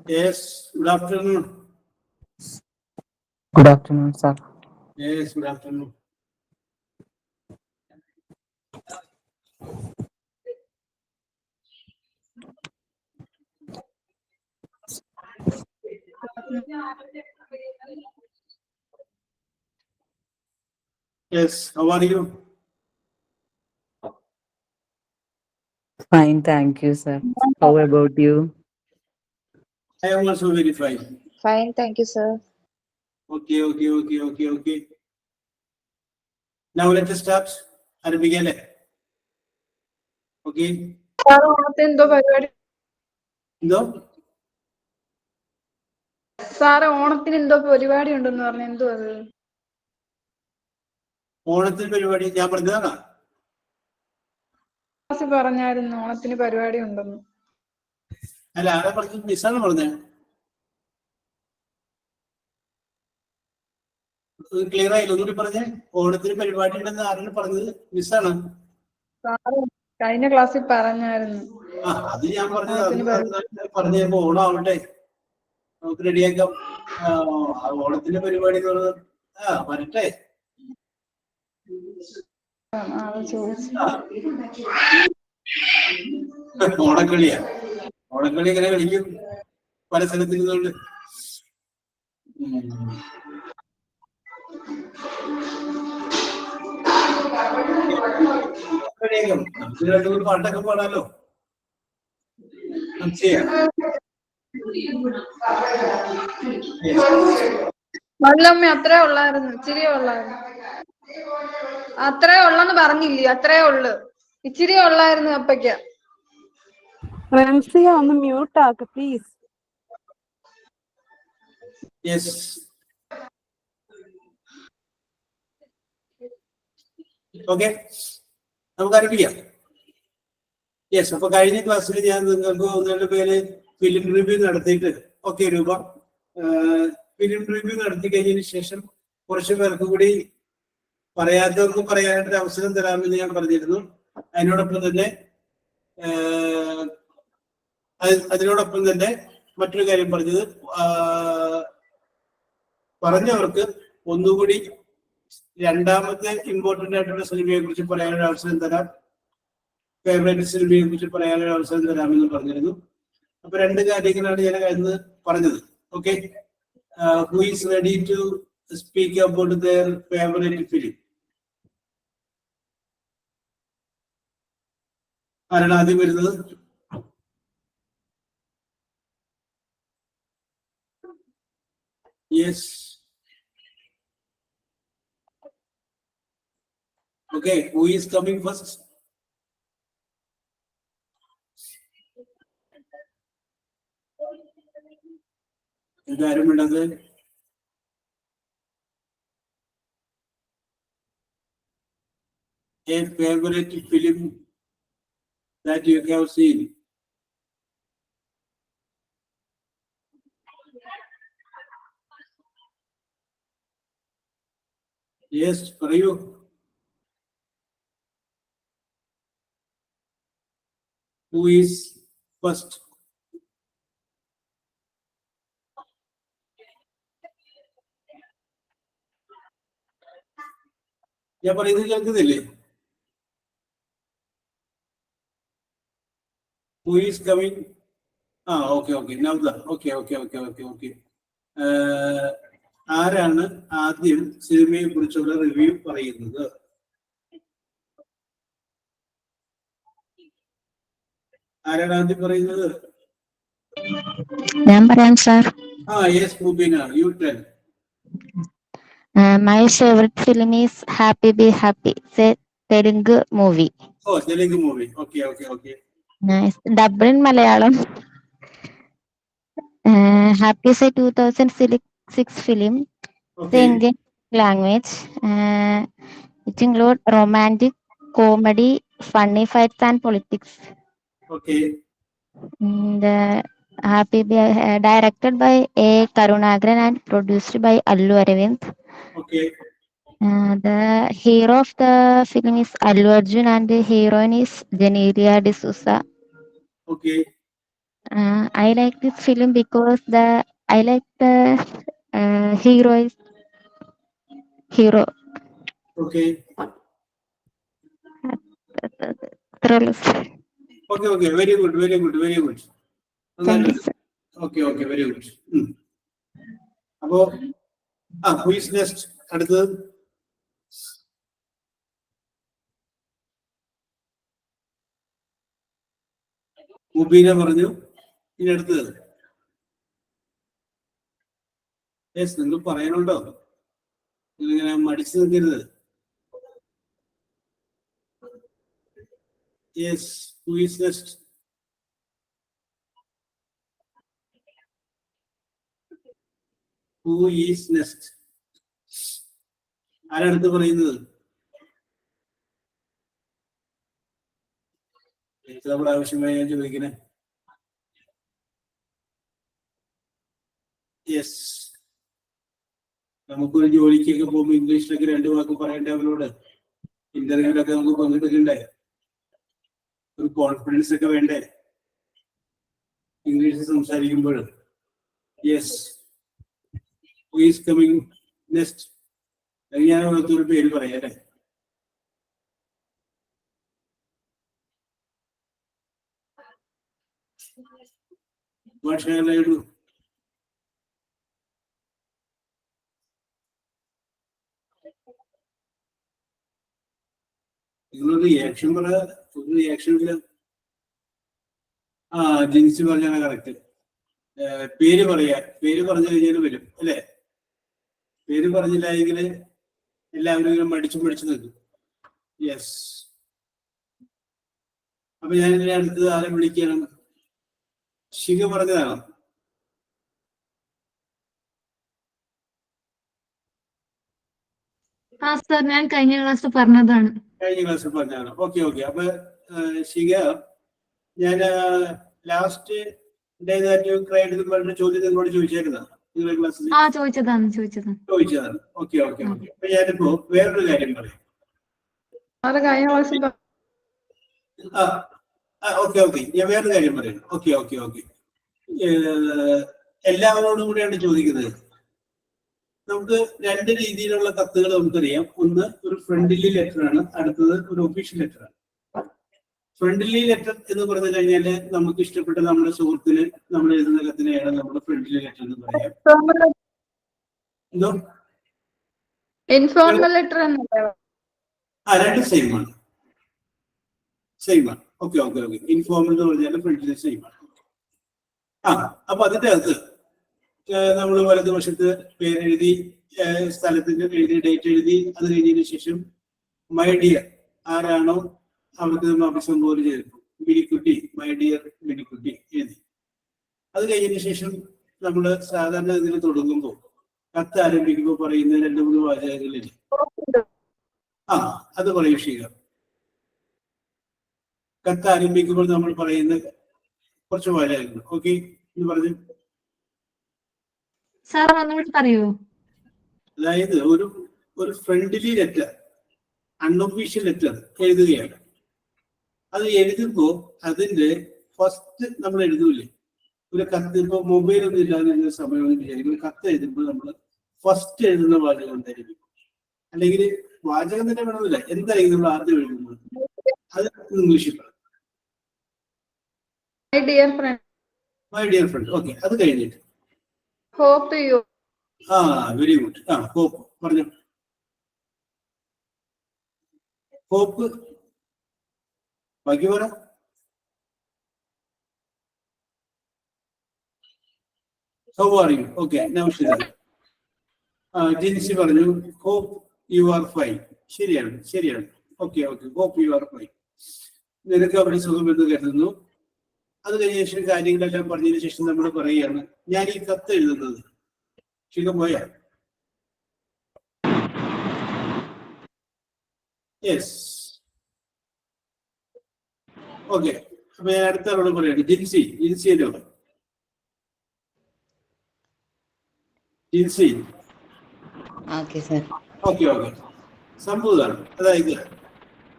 Yes, good afternoon. Good afternoon, sir. Yes, good afternoon. Yes, how are you? Fine, thank you, sir. How about you? I am also very fine. Fine, thank you, sir. Okay. Now let us start. ആരംഭിക്കല്ലേ? Okay. Sir ഓണത്തിന് എന്തോ പരിപാടി എന്തോ? Sir ഓണത്തിന് എന്തോ പരിപാടി ഉണ്ടെന്ന് പറഞ്ഞു. എന്തോ അത്? ഓണത്തിന് പരിപാടി ഞാൻ പറഞ്ഞതാണോ? ക്ലാസ്സിൽ പറഞ്ഞായിരുന്നു ഓണത്തിന് പരിപാടി ഉണ്ടെന്ന്. അല്ല, ആരാ പറഞ്ഞത്? മിസ്സാണ് പറഞ്ഞത്. ക്ലിയർ ആയില്ല, ഒന്നുകൂടി പറഞ്ഞേ. ഓണത്തിന് പരിപാടി ഉണ്ടെന്ന് ആരാണ് പറഞ്ഞത്? മിസ്സാണ്. സാറ് കഴിഞ്ഞ ക്ലാസ്സിൽ പറഞ്ഞായിരുന്നു അത് ഞാൻ പറഞ്ഞത്. ഓണത്തിന് പറഞ്ഞപ്പോ ഓണം ആവട്ടെ, നമുക്ക് റെഡിയാക്കാം. ഓണത്തിന്റെ പരിപാടി എന്ന് പറഞ്ഞത് വരട്ടെ. ഓണക്കളിയാ? ഓണക്കളി എങ്ങനെ കളിക്കും? പല സ്ഥലത്തിരുന്നുകൊണ്ട്. നമുക്ക് രണ്ടുമൂന്ന് പാട്ടൊക്കെ പാടാലോ. വല്ലമ്മ അത്രേ ഉള്ളായിരുന്നു, ഇച്ചിരി ഉള്ളായിരുന്നു. അത്രേ ഉള്ളെന്ന് പറഞ്ഞില്ലേ? അത്രേ ഉള്ളു, ഇച്ചിരി ഉള്ളായിരുന്നു അപ്പയ്ക്ക്. റംസിയ ഒന്ന് മ്യൂട്ട് ആക്ക് പ്ലീസ്. യെസ്, ഓക്കെ, നമുക്ക് ആരംഭിക്കാം. യെസ്, അപ്പൊ കഴിഞ്ഞ ക്ലാസ്സിൽ ഞാൻ നിങ്ങൾക്ക് ഒന്നുകളുടെ പേര് ഫിലിം റിവ്യൂ നടത്തിയിട്ട്, ഓക്കെ രൂപ, ഫിലിം റിവ്യൂ നടത്തി കഴിഞ്ഞതിന് ശേഷം കുറച്ച് പേർക്ക് കൂടി പറയാത്തവർക്ക് പറയാനായിട്ടൊരു അവസരം തരാമെന്ന് ഞാൻ പറഞ്ഞിരുന്നു. അതിനോടൊപ്പം തന്നെ മറ്റൊരു കാര്യം പറഞ്ഞത്, പറഞ്ഞവർക്ക് ഒന്നുകൂടി രണ്ടാമത്തെ ഇമ്പോർട്ടന്റ് ആയിട്ടുള്ള സിനിമയെ കുറിച്ച് പറയാനൊരു അവസരം തരാം, ഫേവറേറ്റ് സിനിമയെ കുറിച്ച് പറയാനൊരു അവസരം തരാമെന്ന് പറഞ്ഞിരുന്നു. അപ്പൊ രണ്ട് കാര്യങ്ങളാണ് ഞാൻ ഇന്ന് പറഞ്ഞത്. Okay, who is ready to speak about their favourite film? ആരാണ് ആദ്യം വരുന്നത്? Yes, okay, who is coming first? ഇതാരും വേണ്ടത്? A favorite film that you have seen? Yes, for you. Who is first? ഞാൻ പറയുന്നത് കേൾക്കുന്നില്ലേ? Who is coming? Okay. Now that. Okay. ആരാണ് ആദ്യം സിനിമയെ കുറിച്ചുള്ള റിവ്യൂ പറയുന്നത്? ആരാണ് ആദ്യം പറയുന്നത്? ഞാൻ പറയാം sir. Yes, Mubina, you tell. My favorite film is Happy Be Happy. It's a Telugu movie. Telugu movie. Okay. Nice. Dubbed in Malayalam. Happy is a 2006 film. Okay. It's Indian language. It includes romantic, comedy, funny fights, and politics. Okay. The Happy Be directed by A. Karunagaran and produced by Allu Aravind. Okay. The hero of the film is Allu Arjun and the heroine is Genelia D'Souza. Okay. I like this film because I like the hero is hero. Okay. Thrillers. Okay. Very good. Thank you, sir. Okay. Very good. അപ്പോ who is next? അടുത്തത് മുബീന പറഞ്ഞു. ഇനി അടുത്തത് നിങ്ങൾ പറയാനുണ്ടോ? നിങ്ങളിങ്ങനെ മടിച്ചു നിൽക്കരുത്. Yes, who is next? Who is next? ആരടുത്ത് പറയുന്നത്? എത്ര പ്രാവശ്യമായി ഞാൻ ചോദിക്കണേ? യെസ്, നമുക്കൊരു ജോലിക്കൊക്കെ പോകുമ്പോൾ ഇംഗ്ലീഷിലൊക്കെ 2 വാക്ക് പറയണ്ടേ അവരോട്? ഇന്റർവ്യൂലൊക്കെ നമുക്ക് പങ്കെടുക്കണ്ടേ? ഒരു കോൺഫിഡൻസ് ഒക്കെ വേണ്ടേ ഇംഗ്ലീഷിൽ സംസാരിക്കുമ്പോൾ? Yes, who is coming next? ഞാൻ ഒരു പേര് പറയാം അല്ലേ? What shall I do? നിങ്ങളൊരു റിയാക്ഷൻ പറ. ഒരു റിയാക്ഷൻ ഇല്ല. ജിൻസി പറഞ്ഞാണ് കറക്റ്റ്. പേര് പറയാ. പേര് പറഞ്ഞു കഴിഞ്ഞാൽ വരും അല്ലേ? പേര് പറഞ്ഞില്ല എങ്കിൽ എല്ലാവരും ഇങ്ങനെ മടിച്ചു നിൽക്കും. യെസ്. അപ്പൊ ഞാൻ ഇതിനെ അടുത്തത് ആരെ വിളിക്കണം? ശിഖ പറഞ്ഞതാണോ? സർ ഞാൻ കഴിഞ്ഞ ക്ലാസ് പറഞ്ഞതാണ്. കഴിഞ്ഞ ക്ലാസ്സിൽ പറഞ്ഞാണ്. ഓക്കെ. അപ്പൊ ശിഖ, ഞാൻ ലാസ്റ്റ് പറഞ്ഞ ചോദ്യം നിങ്ങളോട് ചോദിച്ചായിരുന്നതാണ് നിങ്ങളുടെ ക്ലാസ്സിൽ? ചോദിച്ചതാണ്. ഓക്കെ. അപ്പൊ ഞാനിപ്പോ വേറൊരു കാര്യം പറയാം. കഴിഞ്ഞ ക്ലാസ്സിൽ ഓക്കെ. ഞാൻ വേറൊരു കാര്യം പറയാം. ഓക്കെ. എല്ലാവരോടും കൂടെയാണ് ചോദിക്കുന്നത്. നമുക്ക് 2 രീതിയിലുള്ള കത്തുകൾ നമുക്കറിയാം. ഒന്ന് ഒരു ഫ്രണ്ട്ലി ലെറ്റർ ആണ്, അടുത്തത് ഒരു ഒഫീഷ്യൽ ലെറ്റർ ആണ്. ഫ്രണ്ട്ലി ലെറ്റർ എന്ന് പറഞ്ഞു കഴിഞ്ഞാല് നമുക്ക് ഇഷ്ടപ്പെട്ട നമ്മുടെ സുഹൃത്തിന് നമ്മൾ എഴുതുന്ന കത്തിനെയാണ് നമ്മൾ ഫ്രണ്ട്ലി ലെറ്റർ എന്ന് പറയാം. എന്തോ ഇൻഫോർമൽ ലെറ്റർ എന്നല്ലേ? 2 സെയിം ആണ്. ഓക്കെ. ഇൻഫോർമൽ എന്ന് പറഞ്ഞാൽ ഫ്രണ്ട്ലി സെയിം ആണ്. അപ്പൊ അതിന്റെ അകത്ത് നമ്മൾ വലതുവശത്ത് പേരെഴുതി, സ്ഥലത്തിന്റെ എഴുതി, ഡേറ്റ് എഴുതി, അത് കഴിഞ്ഞതിന് ശേഷം മൈ ഡിയർ ആരാണോ അവർക്ക് നമ്മൾ അഭിസംബോധന ചെയ്തിരിക്കും. മിനിക്കുട്ടി, മൈ ഡിയർ മിനിക്കുട്ടി എഴുതി. അത് കഴിഞ്ഞതിന് ശേഷം നമ്മൾ സാധാരണ ഇതിന് തുടങ്ങുമ്പോൾ കത്ത് ആരംഭിക്കുമ്പോൾ പറയുന്ന 2-3 വാചകങ്ങളില്ലേ? അത് പറയും ശീല. കത്ത് ആരംഭിക്കുമ്പോൾ നമ്മൾ പറയുന്ന കുറച്ച് വാചകങ്ങൾ. ഓക്കെ എന്ന് പറഞ്ഞു. സാർ ഒന്നുകൂടി പറയൂ. അതായത് ഒരു ഫ്രണ്ട്ലി ലെറ്റർ, അൺഒഫീഷ്യൽ ലെറ്റർ എഴുതുകയാണ്. അത് എഴുതുമ്പോൾ അതിന്റെ ഫസ്റ്റ് നമ്മൾ എഴുതൂലേ? ഒരു കത്ത് ഇപ്പൊ മൊബൈലൊന്നും ഇല്ലാതെ സമയമൊന്നും വിചാരിക്കും. ഒരു കത്ത് എഴുതുമ്പോൾ നമ്മൾ ഫസ്റ്റ് എഴുതുന്ന വാചകം എന്തായിരിക്കും? അല്ലെങ്കിൽ വാചകം തന്നെ വേണമെന്നില്ല, എന്തായിരിക്കും നമ്മൾ ആദ്യം എഴുതുന്നത്? അത് ഇംഗ്ലീഷിൽ പറയും. My dear friend. ഓക്കെ. അത് കഴിഞ്ഞിട്ട് hope you. Very good. Hope പറഞ്ഞു. ഹോപ്പ് ബാക്കി പറ. How are you? Okay. Naushida. Jincy പറഞ്ഞു ഹോപ്പ് യു ആർ ഫൈൻ. ശരിയാണ്. Okay. Hope you are fine. നിനക്ക് അവിടെ സുഖമെന്ന് കരുതുന്നു. അത് കഴിഞ്ഞ ശേഷം കാര്യങ്ങളെല്ലാം പറഞ്ഞതിന് ശേഷം നമ്മൾ പറയുകയാണ്, ഞാൻ ഈ കത്ത് എഴുതുന്നത്. ശരിക്കും പോയാ? യെസ്. ഓക്കെ. അപ്പൊ ഞാൻ അടുത്ത ആളോട് പറയാണ്. ജിൻസിയല്ലോ. ജിൻസി. ഓക്കെ. സംഭവമാണ്. അതായത്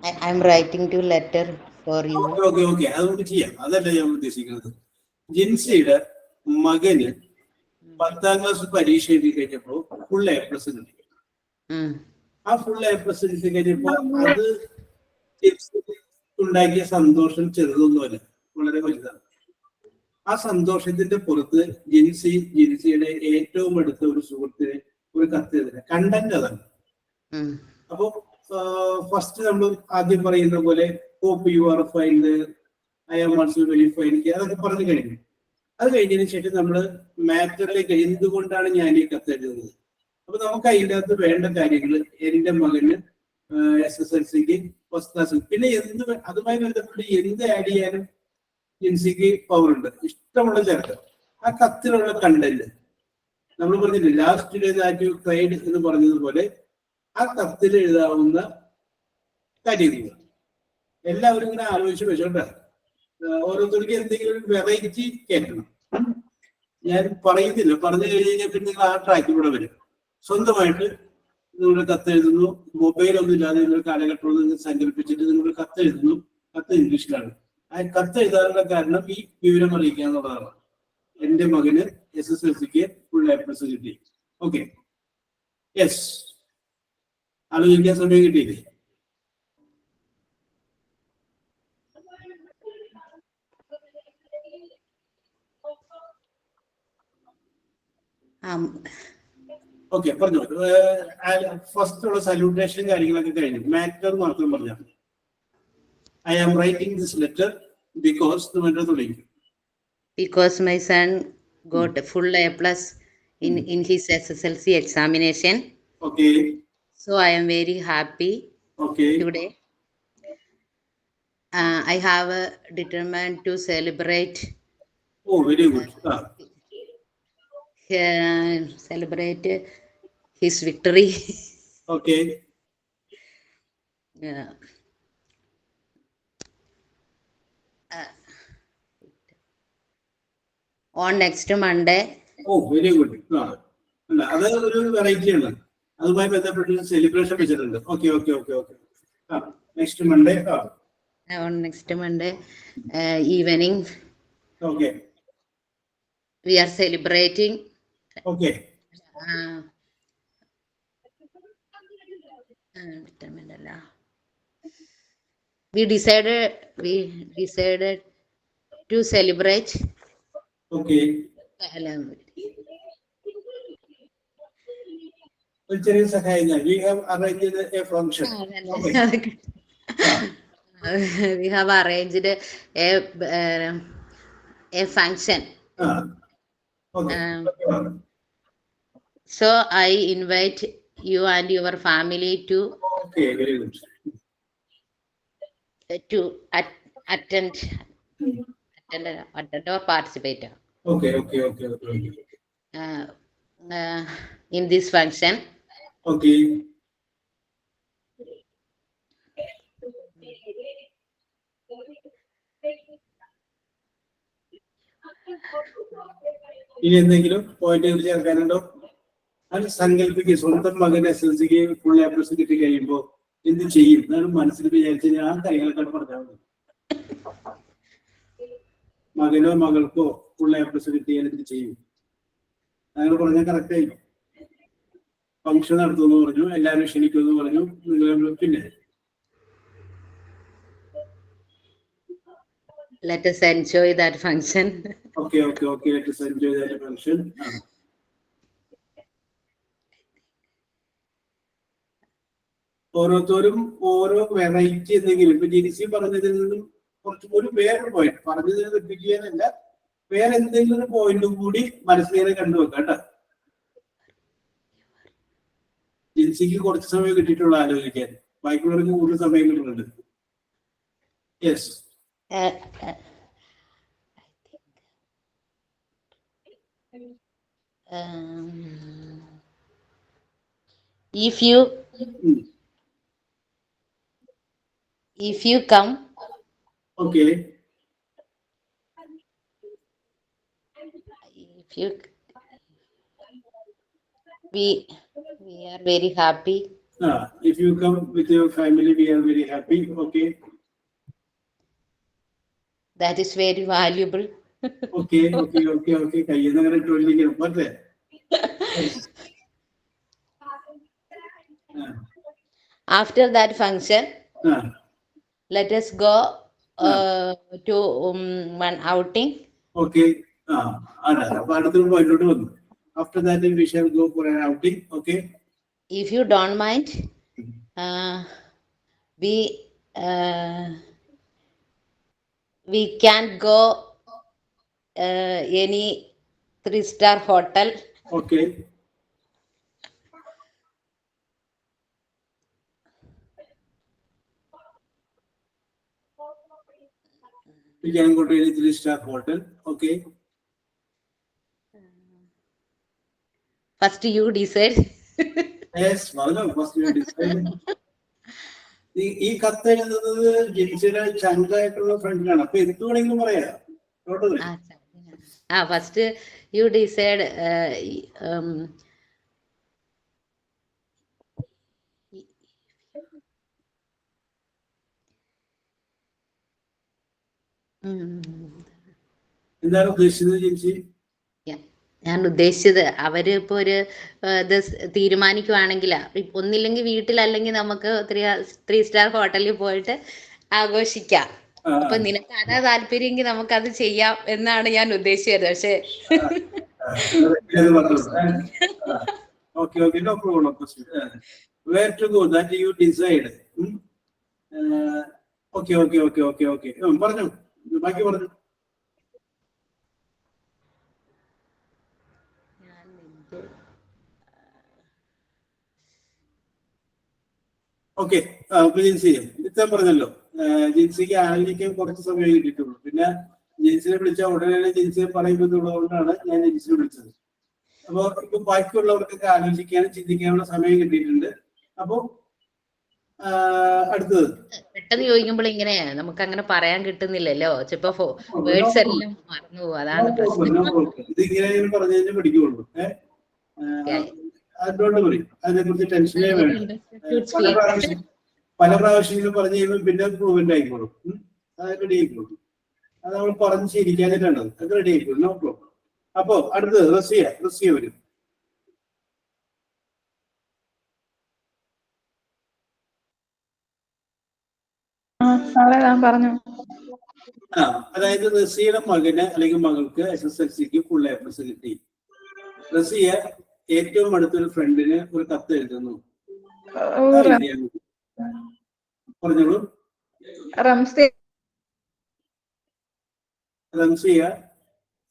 I'm writing to letter for you. Okay. അത് നമുക്ക് ചെയ്യാം. അതല്ല ഞാൻ ഉദ്ദേശിക്കുന്നത്. ജിൻസിയുടെ മകന് 10ാം ക്ലാസ് പരീക്ഷ എഴുതി കഴിഞ്ഞപ്പോൾ ഫുൾ A+ കിട്ടി. ആ ഫുൾ A+ കിട്ടി കഴിഞ്ഞപ്പോ അത് ജിൻസിക്ക് ഉണ്ടാക്കിയ സന്തോഷം ചെറുതൊന്നുമല്ല, വളരെ വലുതാണ്. ആ സന്തോഷത്തിന്റെ പുറത്ത് ജിൻസിയുടെ ഏറ്റവും അടുത്ത ഒരു സുഹൃത്തിന് ഒരു കത്ത് എഴുതുക. കണ്ടന്റ് അതാണ്. അപ്പൊ ഫസ്റ്റ് നമ്മൾ ആദ്യം പറയുന്ന പോലെ hope you are fine, I am also very fine, അതൊക്കെ പറഞ്ഞു കഴിഞ്ഞു. അത് കഴിഞ്ഞതിന് ശേഷം നമ്മൾ മാറ്ററിലേക്ക് എന്തുകൊണ്ടാണ് ഞാൻ ഈ കത്ത് എഴുതുന്നത്, അപ്പൊ നമുക്ക് അതിൻ്റെ അകത്ത് വേണ്ട കാര്യങ്ങൾ എന്റെ മകന് SSLCക്ക് ഫസ്റ്റ് ക്ലാസ്, പിന്നെ അതുമായി ബന്ധപ്പെട്ട് എന്ത് ആഡ് ചെയ്യാനും ജിൻസിക്ക് പവർ ഉണ്ട്, ഇഷ്ടമുള്ള ചേർക്കാം. ആ കത്തിലുള്ള കണ്ടന്റ് നമ്മൾ പറഞ്ഞില്ലേ, last day that you cried എന്ന് പറഞ്ഞതുപോലെ ആ കത്തിൽ എഴുതാവുന്ന കാര്യങ്ങൾ എല്ലാവരും ഇങ്ങനെ ആലോചിച്ച് വെച്ചോണ്ടാണ്. ഓരോരുത്തർക്ക് എന്തെങ്കിലും ഒരു വെറൈറ്റി കേൾക്കണം. ഞാൻ പറയുന്നില്ല, പറഞ്ഞു കഴിഞ്ഞാൽ പിന്നെ നിങ്ങൾ ആ ട്രാക്കിലൂടെ വരും. സ്വന്തമായിട്ട് നിങ്ങൾ കത്തെഴുതുന്നു, മൊബൈലൊന്നും ഇല്ലാതെ നിങ്ങൾ കാലഘട്ടം നിങ്ങൾ സങ്കല്പിച്ചിട്ട് നിങ്ങൾ കത്തെഴുതുന്നു. കത്ത് ഇംഗ്ലീഷിലാണ്. ആ കത്തെഴുതാനുള്ള കാരണം ഈ വിവരം അറിയിക്കുക എന്നുള്ളതാണ്. എന്റെ മകന് SSLCക്ക് ഫുൾ A+ കിട്ടി. ഓക്കെ, യെസ്, ആലോചിക്കാൻ സമയം കിട്ടിയില്ലേ? ഓക്കെ, പറഞ്ഞു. ഫസ്റ്റ് ഉള്ള സല്യൂട്ടേഷൻ കാര്യങ്ങളൊക്കെ കഴിഞ്ഞു. മാറ്റർ മാത്രം പറഞ്ഞാൽ I am writing this letter because തുടങ്ങി. Because my son got a full A+ in his SSLC examination. Okay. So I am very happy Okay. today. I have determined to celebrate. Oh, very good. Celebrate his victory. Okay. On next Monday. Oh, very good. അല്ല, അത് ഒരു variety ആണ്. അതുമായി ബന്ധപ്പെട്ട് celebration വെച്ചിട്ടുണ്ട്. Okay okay okay okay. Next Monday. On next Monday evening. Okay. We are celebrating. Okay. We decided to celebrate. Okay. ഒരു ചെറിയ സഹായം. We have arranged a function. We have arranged a function. Okay. So I invite you and your family to. Okay, very good. To attend or participate. Okay. In this function. Okay. ഇനി എന്തെങ്കിലും point ചേർക്കാനുണ്ടോ? അത് സങ്കല്പിക്കുക. സ്വന്തം മകൻ SSLCക്ക് full A+ കിട്ടി കഴിയുമ്പോ എന്ത് ചെയ്യും എന്നാണ് മനസ്സിൽ വിചാരിച്ചു. ആ കാര്യങ്ങളൊക്കെ പറഞ്ഞാൽ മതി. മകനോ മകൾക്കോ ഫുൾ A+ കിട്ടിയാൽ എന്ത് ചെയ്യും? അങ്ങനെ പറഞ്ഞാൽ കറക്റ്റ് ആയിരിക്കും. ഫംഗ്ഷൻ നടത്തുമെന്ന് പറഞ്ഞു, എല്ലാവരും ക്ഷണിക്കുമെന്ന് പറഞ്ഞു. നിങ്ങൾ പിന്നെ Let us enjoy that function. Okay. Let us enjoy that function. ഓരോരുത്തരും ഓരോ വെറൈറ്റി എന്തെങ്കിലും ഇപ്പൊ ജിൻസി പറഞ്ഞതിൽ നിന്നും കുറച്ച് ഒരു വേറെ പോയിന്റ് പറഞ്ഞതിന് തെറ്റിക്കാനല്ല, വേറെ എന്തെങ്കിലും പോയിന്റും കൂടി മനസ്സിലേറെ കണ്ടുവെക്കാം കേട്ടോ. ജിൻസിക്ക് കുറച്ച് സമയം കിട്ടിയിട്ടുള്ള ആലോചിക്കാൻ, ബാക്കിയുള്ളവർക്ക് കൂടുതൽ സമയം കിട്ടുന്നുണ്ട്. Yes. If you come. Okay. We are very happy. If you come with your family, we are very happy. Okay. That is very valuable. Okay okay okay okay കയ്യിൽ നിന്ന് അങ്ങനെ ഇട്ടുകൊണ്ടിരിക്കണം പറ്റേ. After that function, ആ let us go to one outing. Okay ആ ആണ്. അപ്പൊ അടുത്ത പോയിന്റോട്ട് വന്നു. After that we shall go for an outing. Okay. If you don't mind, we can go any 3-star hotel. Okay. We can go to any 3-star hotel. Okay. First you decide. Yes, well, first you decide. ഈ കത്ത് എഴുതുന്നത് ജിൻസിയുടെ ചങ്കായിട്ടുള്ള ഫ്രണ്ടിനാണ്. അപ്പൊ എന്ത് വേണമെങ്കിലും പറയാം. First you decide. എന്താണ് ഉദ്ദേശിച്ചത് ജിൻസി? ഞാൻ ഉദ്ദേശിച്ചത് അവര് ഇപ്പൊ ഒരു ഇത് തീരുമാനിക്കുവാണെങ്കിൽ ഒന്നില്ലെങ്കിൽ വീട്ടിലല്ലെങ്കിൽ നമുക്ക് 3-star ഹോട്ടലിൽ പോയിട്ട് ആഘോഷിക്കാം. അപ്പൊ നിനക്ക് അതാ താല്പര്യമെങ്കിൽ നമുക്ക് അത് ചെയ്യാം എന്നാണ് ഞാൻ ഉദ്ദേശിച്ചത്. പക്ഷെ okay, no problem. Where to go? That you decide. Okay. പറഞ്ഞു, ബാക്കി പറഞ്ഞു. ഓക്കെ. അപ്പൊ ജിൻസി ഇത്ര പറഞ്ഞല്ലോ. ജിൻസിക്ക് ആലോചിക്കാൻ കുറച്ച് സമയം കിട്ടിയിട്ടുള്ളൂ. പിന്നെ ജിൻസിനെ വിളിച്ച ഉടനെ ജിൻസിയെ പറയുമെന്നുള്ളതുകൊണ്ടാണ് ഞാൻ ജിൻസിനെ വിളിച്ചത്. അപ്പൊ ഇപ്പൊ ബാക്കിയുള്ളവർക്കൊക്കെ ആലോചിക്കാനും ചിന്തിക്കാനുള്ള സമയം കിട്ടിയിട്ടുണ്ട്. അപ്പൊ അടുത്തത് പെട്ടെന്ന് ചോദിക്കുമ്പോൾ ഇങ്ങനെ നമുക്ക് അങ്ങനെ പറയാൻ കിട്ടുന്നില്ലല്ലോ. ചിലപ്പോ വേർഡ്സ് എല്ലാം മറന്നു പോകും. അതാണ് പ്രശ്നം. ഇത് ഇങ്ങനെ പറഞ്ഞതിനെ പഠിക്കുള്ളൂ. അതുകൊണ്ട് പറയും, അതിനെക്കുറിച്ച് ടെൻഷനേ വേണ്ട. പല പ്രാവശ്യങ്ങളും പറഞ്ഞു കഴിയുമ്പോൾ പിന്നെ പ്രൂവൻ്റ് ആയിക്കോളും. അത് റെഡി ആയിക്കോളും. അത് നമ്മൾ പറഞ്ഞ് ശരിക്കാനായിട്ടാണ്. അത് റെഡി ആയിക്കോളും. No problem. അപ്പോ അടുത്തത് റസിയ വരും. പറഞ്ഞു. അതായത് റസിയയുടെ മകന് അല്ലെങ്കിൽ മകൾക്ക് SSLCക്ക് ഫുൾ A+ കിട്ടി. റസിയ ഏറ്റവും അടുത്തൊരു ഫ്രണ്ടിന് ഒരു കത്ത് എഴുതുന്നു. പറഞ്ഞോളൂ. റംസിയ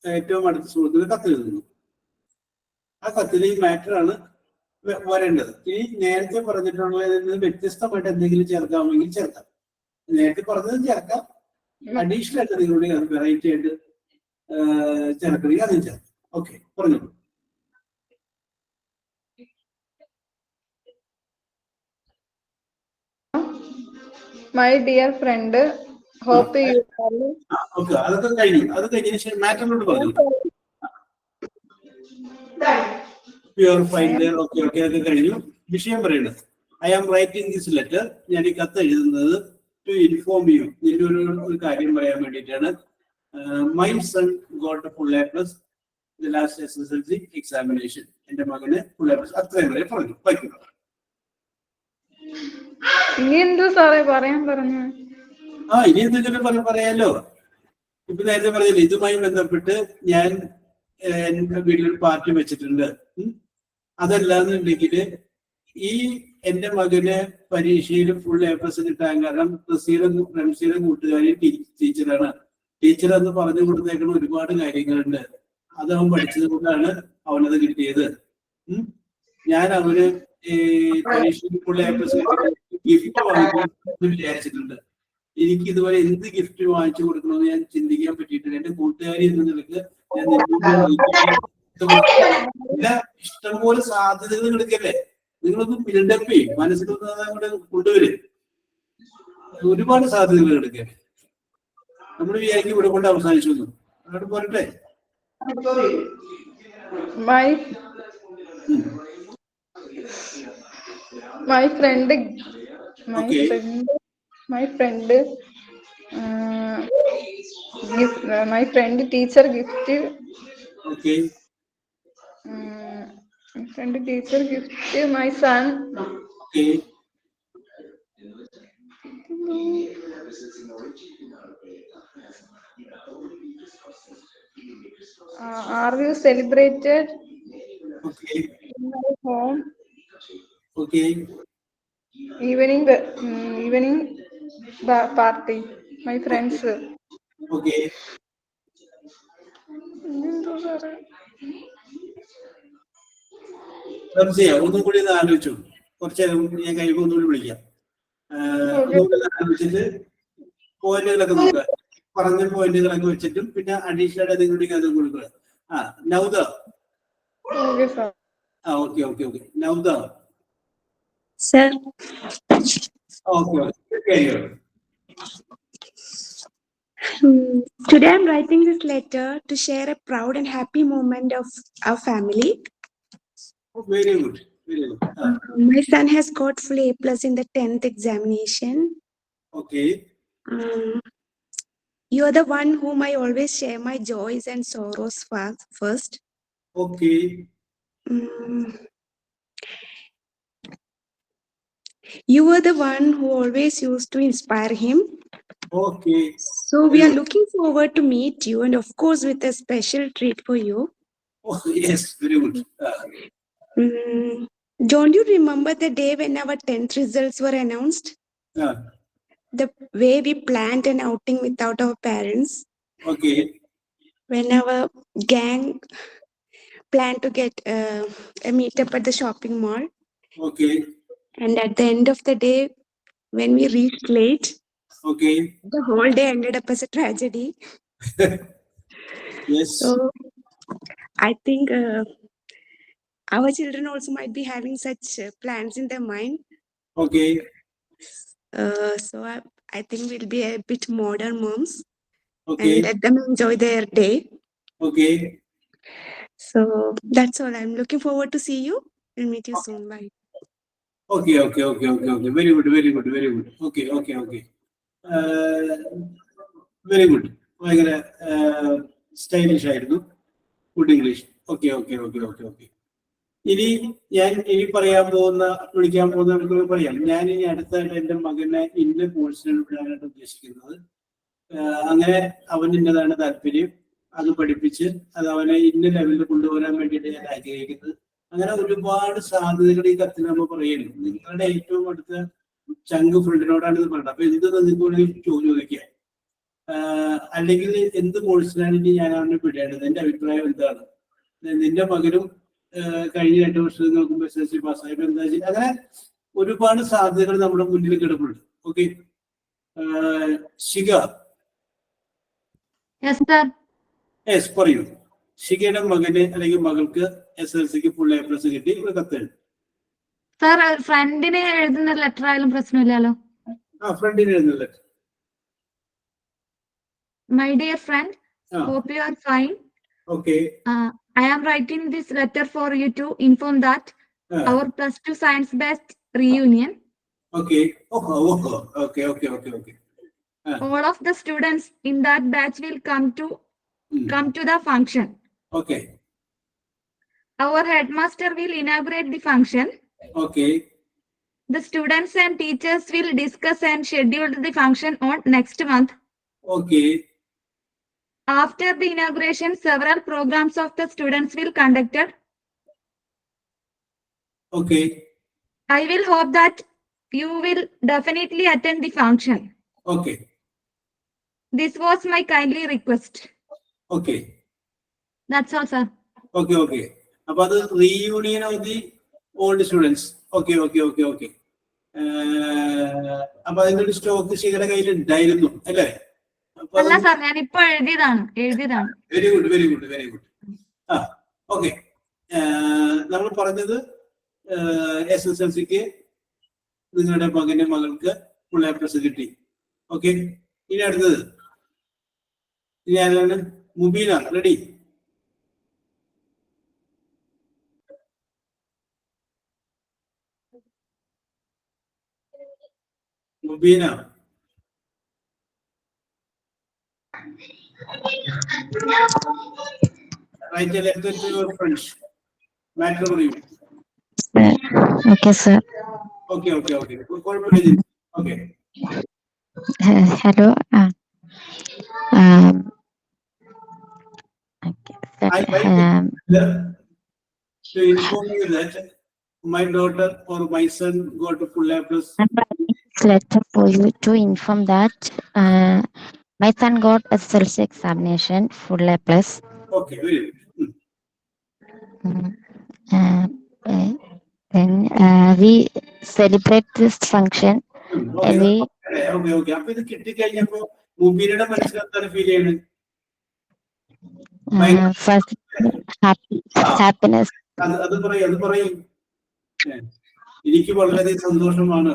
ഏറ്റവും അടുത്ത സുഹൃത്തിന് കത്ത് എഴുതുന്നു. ആ കത്തിൽ ഈ മാറ്ററാണ് വരേണ്ടത്. ഇനി നേരത്തെ പറഞ്ഞിട്ടുള്ളതിൽ നിന്ന് വ്യത്യസ്തമായിട്ട് എന്തെങ്കിലും ചേർക്കാമെങ്കിൽ ചേർക്കാം. നേരത്തെ പറഞ്ഞത് ചേർക്കാം. അഡീഷണൽ ആയിട്ട് നിങ്ങളുടെ അത് വെറൈറ്റി ആയിട്ട് ചേർക്കണമെങ്കിൽ അതും ചേർക്കാം. ഓക്കെ, പറഞ്ഞോളൂ. My dear friend, hope you are. Okay, അതൊക്കെ കഴിഞ്ഞു. അത് കഴിഞ്ഞതിന് ശേഷം മാറ്ററിനോട് പറഞ്ഞു. Pure finder. ഓക്കെ, അതൊക്കെ കഴിഞ്ഞു. വിഷയം പറയുന്നത്, I am writing this letter. ഞാൻ ഈ കത്ത് എഴുതുന്നത് ടു ഇൻഫോം യു, നിന്റെ ഒരു കാര്യം പറയാൻ വേണ്ടിയിട്ടാണ്. My son got full A+ the last SSLC examination. എന്റെ മകന് ഫുൾ A+. അത്രയും വരെ പറഞ്ഞു. വായിക്കുന്നു. ഇനി എന്ത് സാറേ പറയാൻ പറഞ്ഞു? ഇനി എന്തെങ്കിലും പറയാലോ. ഇപ്പൊ നേരത്തെ പറഞ്ഞില്ലേ, ഇതുമായി ബന്ധപ്പെട്ട് ഞാൻ എന്റെ വീട്ടിലൊരു പാർട്ടി വെച്ചിട്ടുണ്ട്. അതല്ലാന്നുണ്ടെങ്കിൽ ഈ എന്റെ മകന് പരീക്ഷയിൽ ഫുൾ A+ കിട്ടാൻ കാരണം റംസിയുടെ കൂട്ടുകാരി ടീച്ചറാണ്. ടീച്ചർ എന്ന് പറഞ്ഞു കൊടുത്തേക്കുന്ന ഒരുപാട് കാര്യങ്ങളുണ്ട്. അത് അവൻ പഠിച്ചത് കൊണ്ടാണ് അവനത് കിട്ടിയത്. ഞാൻ അവന് പരീക്ഷയിൽ ഫുൾ A+ ഗിഫ്റ്റ് വാങ്ങിക്കണമെന്ന് വിചാരിച്ചിട്ടുണ്ട്. എനിക്ക് ഇതുവരെ എന്ത് ഗിഫ്റ്റ് വാങ്ങിച്ചു കൊടുക്കണമെന്ന് ഞാൻ ചിന്തിക്കാൻ പറ്റിയിട്ടില്ല. എന്റെ കൂട്ടുകാരി എന്ന നിലക്ക് ഞാൻ ഇഷ്ടംപോലെ സാധ്യതകൾ എടുക്കല്ലേ. നിങ്ങളൊന്നും ബിൽഡപ്പ് ചെയ്യും, മനസ്സിലൊന്നും കൊണ്ടുവരും. ഒരുപാട് സാധ്യതകൾ എടുക്കല്ലേ. നമ്മൾ വിചാരിക്കും ഇവിടെ കൊണ്ട് അവസാനിച്ചു. അങ്ങോട്ട് പോരട്ടെ. My friend My friend teacher gifted. Okay. My friend teacher gifted my son. Okay. Are you celebrated Okay. in my home? Okay. Evening party. My friends. Okay. സംശയ ഒന്നും കൂടി ഒന്ന് ആലോചിച്ചു. കുറച്ച് നേരം ഞാൻ കഴിയുമ്പോൾ ഒന്നുകൂടി വിളിക്കാം. ഒന്നുകൂടി ഒന്ന് ആലോചിച്ചിട്ട് പോയിന്റുകളൊക്കെ നോക്കുക. പറഞ്ഞ പോയിന്റുകളൊക്കെ വെച്ചിട്ടും പിന്നെ അഡീഷണൽ ആയിട്ട് നിങ്ങളുടെ അത് കൊടുക്കുക. Nauda. Okay, sir. Okay okay okay. Nauda. Sir, okay okay. today I'm writing this letter to share a proud and happy moment of our family. Very good very good. My son has got full A+ in the 10th examination. Okay. You are the one whom I always share my joys and sorrows first. Okay. You were the one who always used to inspire him. Okay. So we are looking forward to meet you, and of course with a special treat for you. Oh, yes, very good. Don't you remember the day when our 10th results were announced? The way we planned an outing without our parents. Okay. When our gang planned to get a meetup at the shopping mall. Okay. And at the end of the day, when we reached late, okay, the whole day ended up as a tragedy. Yes. So I think our children also might be having such plans in their mind. Okay. So I think we'll be a bit modern moms. Okay. And let them enjoy their day. Okay. So that's all. I'm looking forward to see you. We'll meet you soon. Bye. Okay. Very good. Okay. Very good. ഭയങ്കര stylish ആയിരുന്നു. Good English. Okay. ഇനി പറയാൻ പോകുന്ന വിളിക്കാൻ പോകുന്നവർക്ക് പറയാം. ഞാൻ ഇനി അടുത്തായിട്ട് എൻ്റെ മകനെ ഇന്ന കോഴ്സിനാണ് വിടാനായിട്ട് ഉദ്ദേശിക്കുന്നത്. അങ്ങനെ അവന് ഇന്നതാണ് താല്പര്യം, അത് പഠിപ്പിച്ച് അത് അവനെ ഇന്ന ലെവലിൽ കൊണ്ടുവരാൻ വേണ്ടിയിട്ട് ഞാൻ ആഗ്രഹിക്കുന്നത്. അങ്ങനെ ഒരുപാട് സാധ്യതകൾ ഈ കത്തിൽ നമ്മൾ പറയുന്നു. നിങ്ങളുടെ ഏറ്റവും അടുത്ത ചങ്ക് ഫ്രണ്ടിനോടാണ് ഇത് പറയുന്നത്. അപ്പൊ എന്ത് നിങ്ങൾക്ക് ചോദിക്കുക, അല്ലെങ്കിൽ എന്ത് കോഴ്സിനാണ് ഇനി ഞാൻ അവനെ വിടേണ്ടത്, എന്റെ അഭിപ്രായം എന്താണ്, നിന്റെ മകനും കഴിഞ്ഞ 2 വർഷം നോക്കുമ്പോൾ SSLC പാസ്സായപ്പോൾ എന്താ ചെയ്യുക, അങ്ങനെ ഒരുപാട് സാധ്യതകൾ നമ്മുടെ മുന്നിൽ കിടപ്പുണ്ട്. ഓക്കെ, ശിഖ. യെസ്, പറയൂ. ശിഖയുടെ മകന് അല്ലെങ്കിൽ മകൾക്ക് SSLCക്ക് ഫുൾ A+ കിട്ടി, ഒരു കത്തെഴുതി. സാർ, ഫ്രണ്ടിന് എഴുതുന്ന ലെറ്റർ ആയാലും പ്രശ്നമില്ലല്ലോ? ഫ്രണ്ടിന് എഴുതുന്ന letter. My dear friend, hope you are fine. Okay. I am writing this letter for you to inform that our +2 science based reunion. Okay. Okay. All of the students in that batch will come to the function. Okay. Our headmaster will inaugurate the function. Okay. The students and teachers will discuss and schedule the function on next month. Okay. After the inauguration, several programs of the students will conducted. Okay. I will hope that you will definitely attend the function. Okay. This was my kindly request. Okay. That's all, sir. Okay. About the reunion of the old students. Okay. അപ്പൊ അതിന്റെ stock ശിഖയുടെ കയ്യിൽ ഉണ്ടായിരുന്നു അല്ലേ? അല്ല sir, ഞാൻ ഇപ്പൊ എഴുതിയതാണ്. Very good. Okay, നമ്മൾ പറഞ്ഞത് SSLCക്ക് നിങ്ങളുടെ മകന്റെ മകൾക്ക് ഫുൾ A+ കിട്ടി. ഓക്കെ, ഇനി അടുത്തത് ആരാണ്? Mubeena. Ready? Mubeena. Write a letter to your friends. Matter for you. Okay, sir. Okay. കുഴപ്പമില്ല Jincy. Okay. Hello. Okay, sir. I write to inform you that my daughter or my son got a full A plus. Letter for you to inform that my son got a SLC examination full A plus. Okay, very good. Then we celebrate this function. Okay. അപ്പൊ ഇത് കിട്ടിക്കഴിഞ്ഞപ്പോ മുബീനയുടെ മനസ്സിലെന്താണ് feel ചെയ്യുന്നത്? First, happiness. അത് പറയും. എനിക്ക് വളരെയധികം സന്തോഷമാണ്.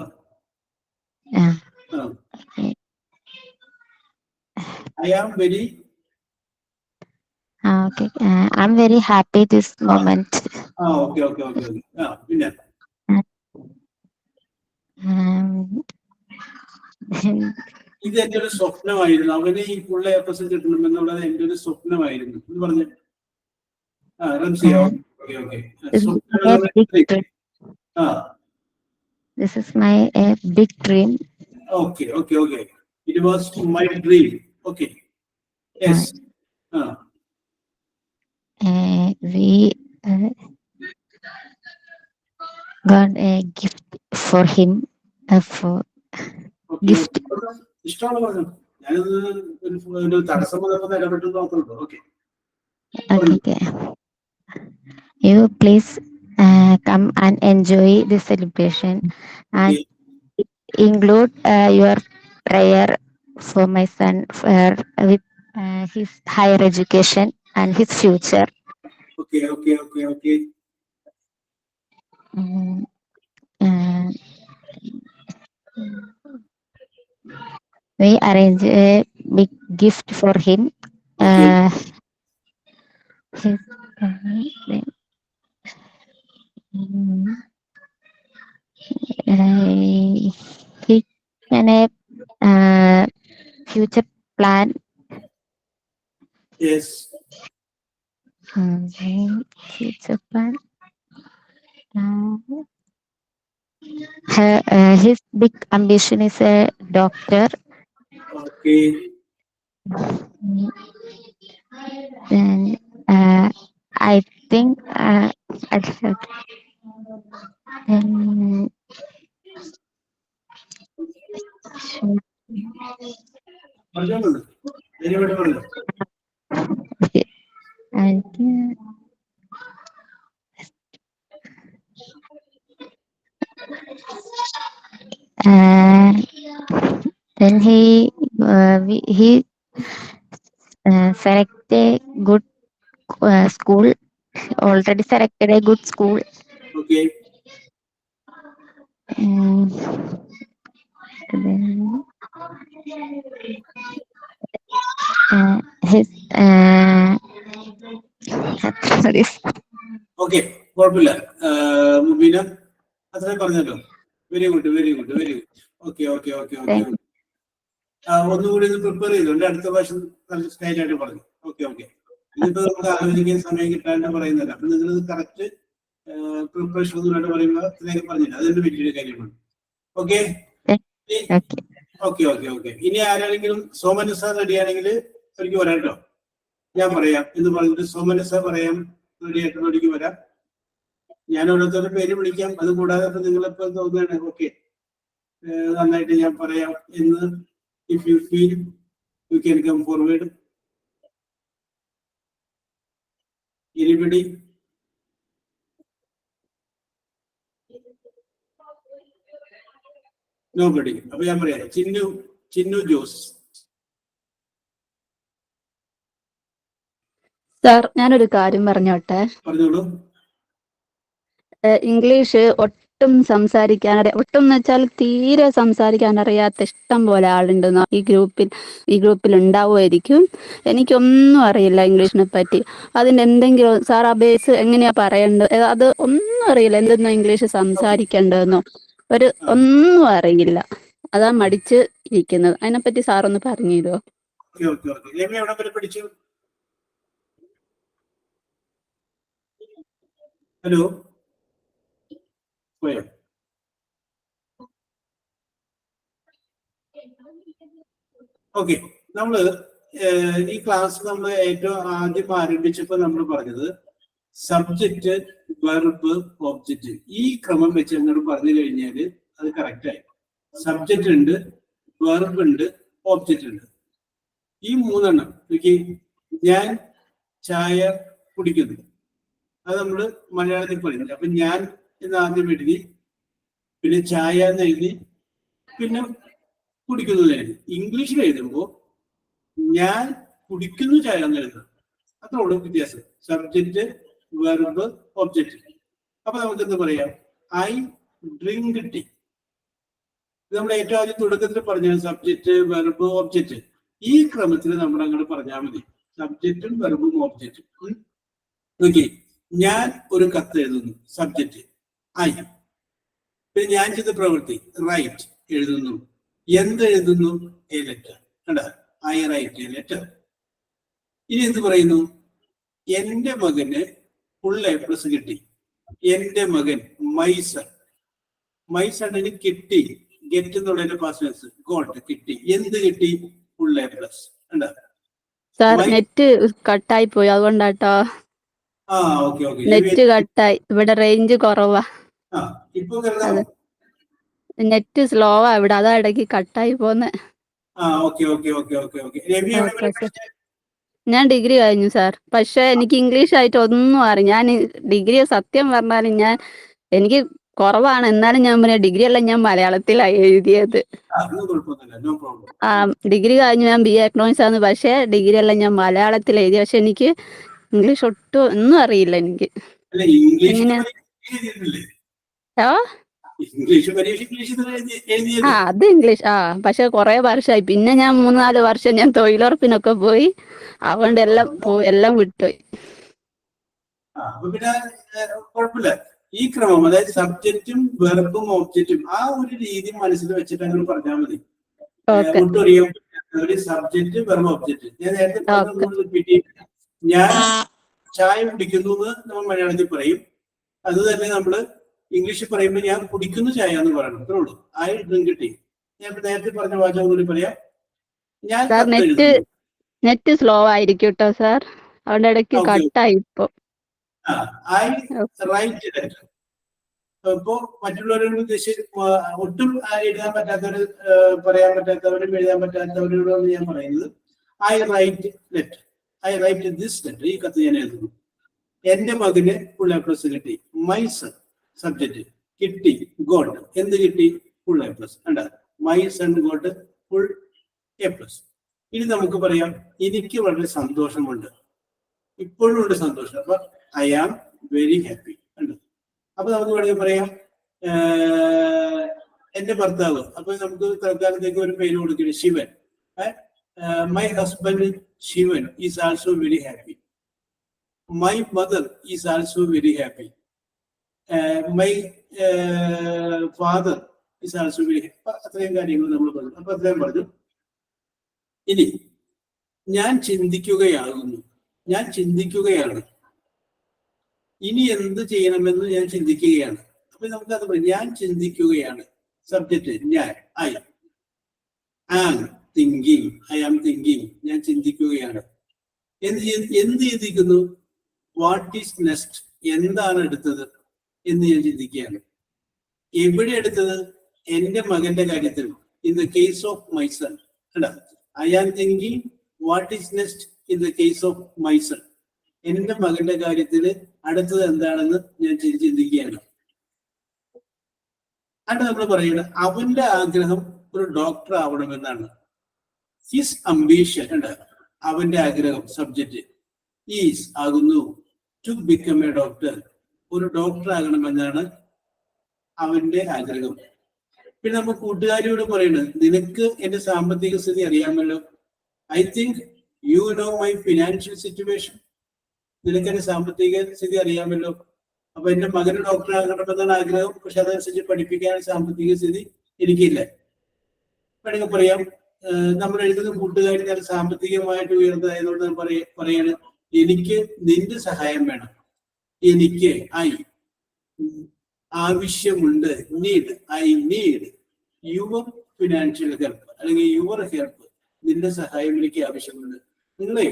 I am very. Okay. I'm very happy this moment. Okay. പിന്നെ ഇത് എന്റെ ഒരു സ്വപ്നമായിരുന്നു. അവന് ഈ ഫുൾ എ പ്ലസ് കിട്ടണം എന്നുള്ളത് എന്റെ ഒരു സ്വപ്നമായിരുന്നു എന്ന് പറഞ്ഞു. This is my big dream. Okay. It was my dream. Okay. Yes. We got a gift for him. For gift. ഇഷ്ടമാണ് പറഞ്ഞു. ഞാനത് തടസ്സം വന്നപ്പോൾ ഇടപെട്ട് നോക്കുന്നുണ്ടോ? Okay. Okay. You please come and enjoy the celebration and include your prayer for my son with his higher education and his future. Okay. We arrange a big gift for him. He can a future plan. Yes. Future plan. His big ambition is a doctor. Okay. Then I think then he select a good school. Already selected a good school. Okay. Then his okay, കുഴപ്പമില്ല. മുബീന അത്രയും പറഞ്ഞല്ലോ. Very good. Okay. ഒന്നുകൂടി ഒന്ന് prepare ചെയ്തോണ്ട് അടുത്ത പ്രാവശ്യം നല്ല സ്റ്റൈലായിട്ട് പറഞ്ഞു. ഓക്കെ. ഇതിപ്പോ നമുക്ക് ആലോചിക്കാൻ സമയം കിട്ടാണ്ട് പറയുന്നില്ല. അപ്പൊ നിങ്ങളിത് കറക്റ്റ് പ്രിപ്പറേഷൻ ഒന്നും പറയുമ്പോൾ അത്രയൊക്കെ പറഞ്ഞില്ല. അതൊരു വലിയൊരു കാര്യമാണ്. ഓക്കെ. ഇനി ആരാണെങ്കിലും സോമനസ റെഡിയാണെങ്കിൽ എനിക്ക് വരാം കേട്ടോ. ഞാൻ പറയാം എന്ന് പറഞ്ഞിട്ട് സോമനസ പറയാം, റെഡിയായിട്ട് വരാം. ഞാൻ ഓരോരുത്തരുടെ പേര് വിളിക്കാം. അത് കൂടാതെ ഇപ്പൊ നിങ്ങളിപ്പോ തോന്നുകയാണ് ഓക്കെ നന്നായിട്ട് ഞാൻ പറയാം എന്ന്. If you feel you can come forward. Anybody? Nobody. അപ്പൊ ഞാൻ പറയാം ചിന്നു ജോസ്. സാർ, ഞാനൊരു കാര്യം പറഞ്ഞോട്ടെ. പറഞ്ഞോളൂ. ഇംഗ്ലീഷ് ഒട്ടും എന്ന് വെച്ചാൽ തീരെ സംസാരിക്കാൻ അറിയാത്ത ഇഷ്ടം പോലെ ആളുണ്ട് ഈ ഗ്രൂപ്പിൽ ഉണ്ടാവുമായിരിക്കും. എനിക്കൊന്നും അറിയില്ല ഇംഗ്ലീഷിനെ പറ്റി. അതിന്റെ എന്തെങ്കിലും സാർ ആ ബേസ് എങ്ങനെയാ പറയേണ്ടത് അത് ഒന്നും അറിയില്ല. എന്തെന്നോ ഇംഗ്ലീഷ് സംസാരിക്കേണ്ടതെന്നോ ഒന്നും അറിയില്ല. അതാ മടിച്ച് ഇരിക്കുന്നത്. അതിനെപ്പറ്റി സാറൊന്ന് പറഞ്ഞു തരുമോ? Okay okay okay. രമ്യ എവിടെ വരെ പഠിച്ചു? ഹലോ, പോയോ? ഓക്കെ, നമ്മള് ഈ ക്ലാസ് നമ്മൾ ഏറ്റവും ആദ്യം ആരംഭിച്ചപ്പോൾ നമ്മൾ പറഞ്ഞത് സബ്ജക്റ്റ്, വെർബ്, ഒബ്ജക്റ്റ് ഈ ക്രമം വെച്ച് എന്നോട് പറഞ്ഞു കഴിഞ്ഞാൽ അത് കറക്റ്റായി. സബ്ജക്റ്റ് ഉണ്ട്, വെർബ് ഉണ്ട്, ഒബ്ജക്റ്റ് ഉണ്ട്. ഈ മൂന്നെണ്ണം ഞാൻ ചായ കുടിക്കുന്നു, അത് നമ്മള് മലയാളത്തിൽ പറയുന്നത്. അപ്പൊ ഞാൻ എന്ന് ആദ്യം എഴുതി, പിന്നെ ചായ എന്ന് എഴുതി, പിന്നെ കുടിക്കുന്നു എഴുതി. ഇംഗ്ലീഷിൽ എഴുതുമ്പോൾ ഞാൻ കുടിക്കുന്നു ചായ എന്ന് എഴുതുന്നത്. അത്രയുള്ളൂ വ്യത്യാസം. Subject, verb, object. അപ്പൊ നമുക്ക് എന്താ പറയാം? I drink tea. നമ്മൾ ഏറ്റവും ആദ്യം തുടക്കത്തിൽ പറഞ്ഞ സബ്ജക്റ്റ്, വെർബ്, ഒബ്ജക്റ്റ് ഈ ക്രമത്തിൽ നമ്മൾ അങ്ങോട്ട് പറഞ്ഞാൽ മതി. സബ്ജക്റ്റും വെർബും ഒബ്ജക്റ്റും. ഓക്കെ, ഞാൻ ഒരു കത്ത് എഴുതുന്നു, സബ്ജക്റ്റ് ഐ. പിന്നെ ഞാൻ ചെയ്ത പ്രവൃത്തി റൈറ്റ്, എഴുതുന്നു. എന്ത് എഴുതുന്നു? A letter. കണ്ടാ, ഐ റൈറ്റ് എ ലെറ്റർ. ഇനി എന്ത് പറയുന്നു? എന്റെ മകന് ഫുൾ A+ കിട്ടി. എന്റെ മകൻ, മൈ സൺ. മൈ സണ്ണിന് കിട്ടി, ഗെറ്റ് എന്നുള്ളതിന്റെ പാസ്റ്റ് ടെൻസ്, ഗോട്ട്, കിട്ടി. എന്ത് കിട്ടി? Full A+. കണ്ടാ, സാർ നെറ്റ് കട്ടായി പോയി, അതുകൊണ്ടാട്ടോ. ആ ഓക്കെ ഓക്കെ. നെറ്റ് കട്ടായി, ഇവിടെ റേഞ്ച് കുറവാ. ഇപ്പൊ നെറ്റ് സ്ലോവാ ഇവിടെ, അതാ ഇടയ്ക്ക് കട്ടായി പോന്നെ. ഞാൻ ഡിഗ്രി കഴിഞ്ഞു സാർ. പക്ഷെ എനിക്ക് ഇംഗ്ലീഷ് ആയിട്ട് ഒന്നും അറിയാം. ഞാൻ ഡിഗ്രി സത്യം പറഞ്ഞാലും എനിക്ക് കുറവാണ്. എന്നാലും ഞാൻ പറയാം, ഡിഗ്രി അല്ല, ഞാൻ മലയാളത്തിലാണ് എഴുതിയത്. ഡിഗ്രി കഴിഞ്ഞു, ഞാൻ BA എക്കണോമിക്സ് ആണ്. പക്ഷെ ഡിഗ്രി അല്ല, ഞാൻ മലയാളത്തിൽ എഴുതി. പക്ഷെ എനിക്ക് ഇംഗ്ലീഷ് ഒട്ടും ഒന്നും അറിയില്ല എനിക്ക്. അത് ഇംഗ്ലീഷ് പക്ഷെ കുറെ വർഷമായി. പിന്നെ ഞാൻ 3-4 വർഷം ഞാൻ തൊഴിലുറപ്പിനൊക്കെ പോയി. അതുകൊണ്ട് എല്ലാം വിട്ടുപോയി. പിന്നെ കുഴപ്പമില്ല. ഈ ക്രമം, അതായത് സബ്ജക്റ്റും വെർബും ഒബ്ജക്റ്റും ആ ഒരു രീതി മനസ്സിൽ വെച്ചിട്ട് അങ്ങനെ പറഞ്ഞാൽ മതി. ഒട്ടറിയാം സബ്ജക്റ്റ്, വെർബ്, ഒബ്ജക്റ്റ്. ഞാൻ നേരത്തെ റിപ്പീറ്റ് ചെയ്യും. ഞാൻ ചായ കുടിക്കുന്നു എന്ന് നമ്മൾ മലയാളത്തിൽ പറയും. അത് തന്നെ നമ്മള് ഇംഗ്ലീഷിൽ പറയുമ്പോൾ ഞാൻ കുടിക്കുന്നു ചായ എന്ന് പറയണം. അത്രേ ഉള്ളൂ. I drink tea. ഞാൻ നേരത്തെ പറഞ്ഞ വാചകം കൂടി പറയാം. ഞാൻ നെറ്റ് സ്ലോ ആയിരിക്കും കേട്ടോ സാർ, അവിടെ ഇടയ്ക്ക് കട്ടായി ഇപ്പൊ. I write letter. ഇപ്പോ മറ്റുള്ളവരോട് ഒട്ടും എഴുതാൻ പറ്റാത്തവര്, പറയാൻ പറ്റാത്തവരും എഴുതാൻ പറ്റാത്തവരോടാണ് ഞാൻ പറയുന്നത്. I write letter. I write this letter. ഈ കത്ത് ഞാൻ എഴുതുന്നു. എന്റെ മകന് ഫുൾ A+ കിട്ടി. മൈ സൺ, സബ്ജക്റ്റ്, കിട്ടി, ഗോട്ട്. എന്ത് കിട്ടി? Full A+. കണ്ടാ, my son got full A+. ഇനി നമുക്ക് പറയാം, എനിക്ക് വളരെ സന്തോഷമുണ്ട്. ഇപ്പോഴും ഉണ്ട് സന്തോഷം. അപ്പൊ ഐ ആം വെരി ഹാപ്പി. കണ്ടു. അപ്പൊ നമുക്ക് വേണമെങ്കിൽ പറയാം, എന്റെ ഭർത്താവ്. അപ്പൊ നമുക്ക് തൽക്കാലത്തേക്ക് ഒരു പേര് കൊടുക്കണം, Shivan. My husband Shivan is also very happy. My mother is also very happy. My father is also very happy. അത്രയും കാര്യങ്ങൾ നമ്മൾ പറഞ്ഞു. അപ്പൊ അത്രയും പറഞ്ഞു. ഇനി ഞാൻ ചിന്തിക്കുകയാകുന്നു. ഞാൻ ചിന്തിക്കുകയാണ്. ഇനി എന്ത് ചെയ്യണമെന്ന് ഞാൻ ചിന്തിക്കുകയാണ്. അപ്പൊ നമുക്ക് അത് പറയാം, ഞാൻ ചിന്തിക്കുകയാണ്. സബ്ജക്റ്റ് ഞാൻ, I am thinking. I am thinking. ഞാൻ ചിന്തിക്കുകയാണ്. എന്ത് ചിന്തിക്കുന്നു? What is next? എന്താണ് എടുത്തത് എന്ന് ഞാൻ ചിന്തിക്കുകയാണ്. എവിടെ എടുത്തത്? എന്റെ മകന്റെ കാര്യത്തിൽ. In the case of my son. I am thinking what is next in the case of my son. എന്റെ മകന്റെ കാര്യത്തിൽ അടുത്തത് എന്താണെന്ന് ഞാൻ ചിന്തിക്കുകയാണ്. അത് നമ്മൾ പറയുന്നത് അവന്റെ ആഗ്രഹം ഒരു ഡോക്ടർ ആവണമെന്നാണ്. His ambition. അവന്റെ ആഗ്രഹം, സബ്ജക്റ്റ്, ഈസ് ആകുന്നു, ടു ബിക്കം എ ഡോക്ടർ. ഒരു ഡോക്ടർ ആകണമെന്നാണ് അവന്റെ ആഗ്രഹം. പിന്നെ നമ്മൾ കൂട്ടുകാരിയോട് പറയുന്നത്, നിനക്ക് എന്റെ സാമ്പത്തിക സ്ഥിതി അറിയാമല്ലോ. I think you know my financial situation. നിനക്ക് എന്റെ സാമ്പത്തിക സ്ഥിതി അറിയാമല്ലോ. അപ്പൊ എന്റെ മകന് ഡോക്ടർ ആകണമെന്നാണ് ആഗ്രഹം. പക്ഷെ അതനുസരിച്ച് പഠിപ്പിക്കാൻ സാമ്പത്തിക സ്ഥിതി എനിക്കില്ല. വേണമെങ്കിൽ പറയാം, നമ്മൾ എഴുതുന്ന കൂട്ടുകാരി ഞാൻ സാമ്പത്തികമായിട്ട് ഉയർന്നതായതുകൊണ്ട് ഞാൻ പറയാണ് എനിക്ക് നിന്റെ സഹായം വേണം. എനിക്ക് ആവശ്യമുണ്ട്, need, I need your financial help അല്ലെങ്കിൽ യുവർ ഹെൽപ്പ്. നിന്റെ സഹായം എനിക്ക് ആവശ്യമുണ്ട്. നിങ്ങളെ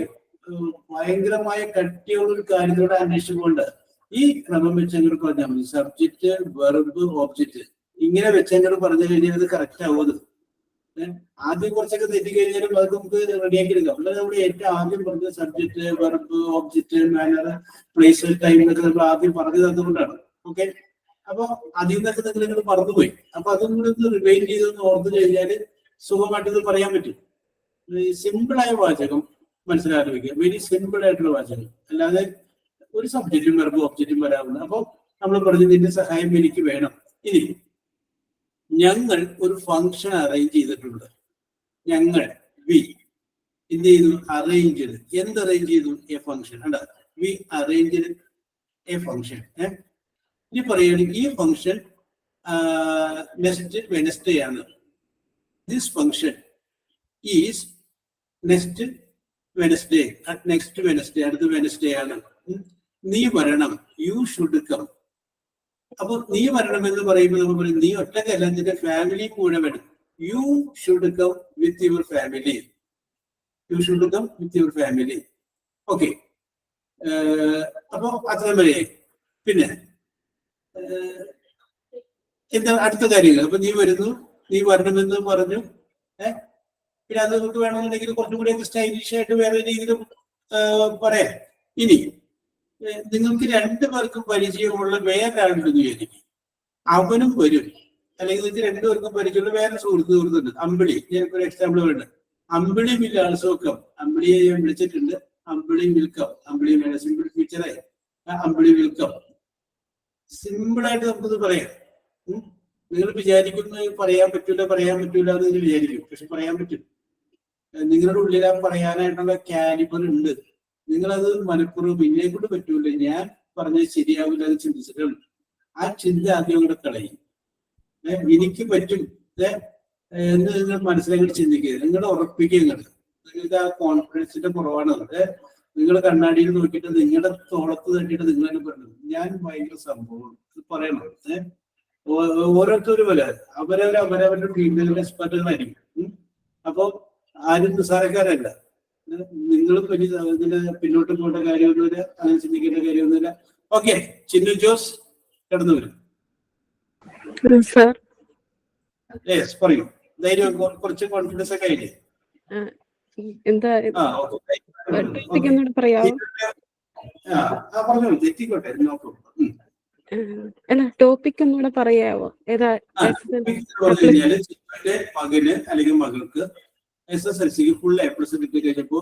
ഭയങ്കരമായ കട്ടിയുള്ള ഒരു കാര്യത്തോടെ അന്വേഷിച്ചുകൊണ്ട് ഈ ക്രമം വെച്ചങ്ങോട്ട് പറഞ്ഞാൽ മതി. സബ്ജക്റ്റ്, വെർബ്, ഓബ്ജക്റ്റ് ഇങ്ങനെ വെച്ചങ്ങോട്ട് പറഞ്ഞു കഴിഞ്ഞാൽ അത് കറക്റ്റ് ആവുന്നത്. ആദ്യം കുറച്ചൊക്കെ തെറ്റിക്കഴിഞ്ഞാലും അത് നമുക്ക് റെഡിയാക്കി എടുക്കാം. അല്ല നമ്മൾ ഏറ്റവും ആദ്യം പറഞ്ഞ subject, verb, object, manner, place, time എന്നൊക്കെ നമ്മൾ ആദ്യം പറഞ്ഞു തന്നുകൊണ്ടാണ്. ഓക്കെ, അപ്പൊ അതിൽ നിന്നൊക്കെ നിങ്ങൾ മറന്നുപോയി. അപ്പൊ അതും കൂടെ ഒന്ന് റിവൈൻഡ് ചെയ്തൊന്ന് ഓർത്ത് കഴിഞ്ഞാൽ സുഖമായിട്ടത് പറയാൻ പറ്റും. സിമ്പിളായ വാചകം മനസ്സിലാക്കി വെക്കുക. വെരി സിമ്പിൾ ആയിട്ടുള്ള വാചകം, അല്ലാതെ ഒരു സബ്ജക്റ്റും വെർബും ഒബ്ജക്റ്റും വരാവുന്നത്. അപ്പൊ നമ്മൾ പറഞ്ഞു നിന്റെ സഹായം എനിക്ക് വേണം. ഇനി ഞങ്ങൾ ഒരു ഫംഗ്ഷൻ അറേഞ്ച് ചെയ്തിട്ടുണ്ട്. ഞങ്ങൾ എന്ത് ചെയ്തു? അറേഞ്ച് ചെയ്ത്. എന്ത് അറേഞ്ച് ചെയ്തു? A function. അല്ല, വി അറേഞ്ച് എ ഫംഗ്ഷൻ. ഇനി പറയുകയാണെങ്കിൽ ഈ ഫംഗ്ഷൻ നെക്സ്റ്റ് വെനസ്ഡേ ആണ്. This function is next Wednesday. Next Wednesday, അടുത്ത വെനസ്ഡേ ആണ്. നീ വരണം, യു ഷുഡ് കം. അപ്പൊ നീ വരണം എന്ന് പറയുമ്പോൾ നമ്മൾ പറയും നീ ഒറ്റക്കല്ല, നിന്റെ ഫാമിലി കൂടെ വേണം. You should come with your family. You should come with your family. Okay, അപ്പൊ അത്ര വരെയായി. പിന്നെ എന്താ അടുത്ത കാര്യങ്ങൾ? അപ്പൊ നീ വരുന്നു, നീ വരണമെന്ന് പറഞ്ഞു. പിന്നെ അത് നമുക്ക് വേണമെന്നുണ്ടെങ്കിൽ കുറച്ചും കൂടി സ്റ്റൈലിഷ് ആയിട്ട് വേറെ രീതിയിലും പറയാം. ഇനി നിങ്ങൾക്ക് രണ്ടുപേർക്കും പരിചയമുള്ള വേറൊരാളുണ്ടെന്ന് വിചാരിക്കും. അവനും വരും. അല്ലെങ്കിൽ നിങ്ങൾക്ക് രണ്ടുപേർക്കും പരിചയമുള്ള വേറെ സുഹൃത്തുണ്ട്. അമ്പിളി, ഞാനൊരു എക്സാമ്പിൾ വേണ്ട. Ambili will also come. അമ്പിളിയെ ഞാൻ വിളിച്ചിട്ടുണ്ട്. Ambili will come. അമ്പിളി വേണ്ട, സിമ്പിൾ ഫീച്ചറായി. Ambili will come. സിമ്പിളായിട്ട് നമുക്കത് പറയാം. നിങ്ങൾ വിചാരിക്കുന്നത് പറയാൻ പറ്റൂല എന്ന് നിങ്ങൾ വിചാരിക്കും. പക്ഷെ പറയാൻ പറ്റും. നിങ്ങളുടെ ഉള്ളിൽ ആ പറയാനായിട്ടുള്ള കാലിബർ ഉണ്ട്. നിങ്ങളത് മനഃപൂർവ്വം ഇന്നെ കൊണ്ട് പറ്റൂല, ഞാൻ പറഞ്ഞത് ശരിയാവില്ല എന്ന് ചിന്തിച്ചിട്ടുണ്ട്. ആ ചിന്ത ആദ്യം കൂടെ കളയും. എനിക്ക് പറ്റും എന്ന് നിങ്ങൾ മനസ്സിലാക്കി ചിന്തിക്കുക. നിങ്ങൾ ഉറപ്പിക്കുക. നിങ്ങൾക്ക് ആ കോൺഫിഡൻസിന്റെ കുറവാണ്. നിങ്ങൾ കണ്ണാടിയിൽ നോക്കിയിട്ട് നിങ്ങളുടെ തോളത്ത് തട്ടിയിട്ട് നിങ്ങൾ തന്നെ പറയണം ഞാൻ ഭയങ്കര സംഭവം പറയണം. ഓരോരുത്തരും പോലെ അവരവരുടെ ഫീൽഡിലെ എക്സ്പെർട്ടുകളായിരിക്കും. അപ്പൊ ആരും നിസ്സാരക്കാരല്ല. നിങ്ങളും ഇതിന് പിന്നോട്ട് പോകേണ്ട കാര്യമൊന്നുമില്ല, അങ്ങനെ ചിന്തിക്കേണ്ട കാര്യമൊന്നുമില്ല. ഓക്കെ, ചിന്നു ജോസ് കടന്നു വരും. യെസ്, പറയൂ. ധൈര്യം, കുറച്ച് കോൺഫിഡൻസ് ഒക്കെ ആയില്ലേ? എന്താ പറയാമോ? പറഞ്ഞോളൂ, തെറ്റിക്കോട്ടെ, നോക്കൂ. അല്ല, ടോപ്പിക് ഒന്നുകൂടെ പറയാവോ? ഏതാ? മകന് അല്ലെങ്കിൽ മകൾക്ക് SSLC ഫുൾ A+ കിട്ടി കഴിഞ്ഞപ്പോ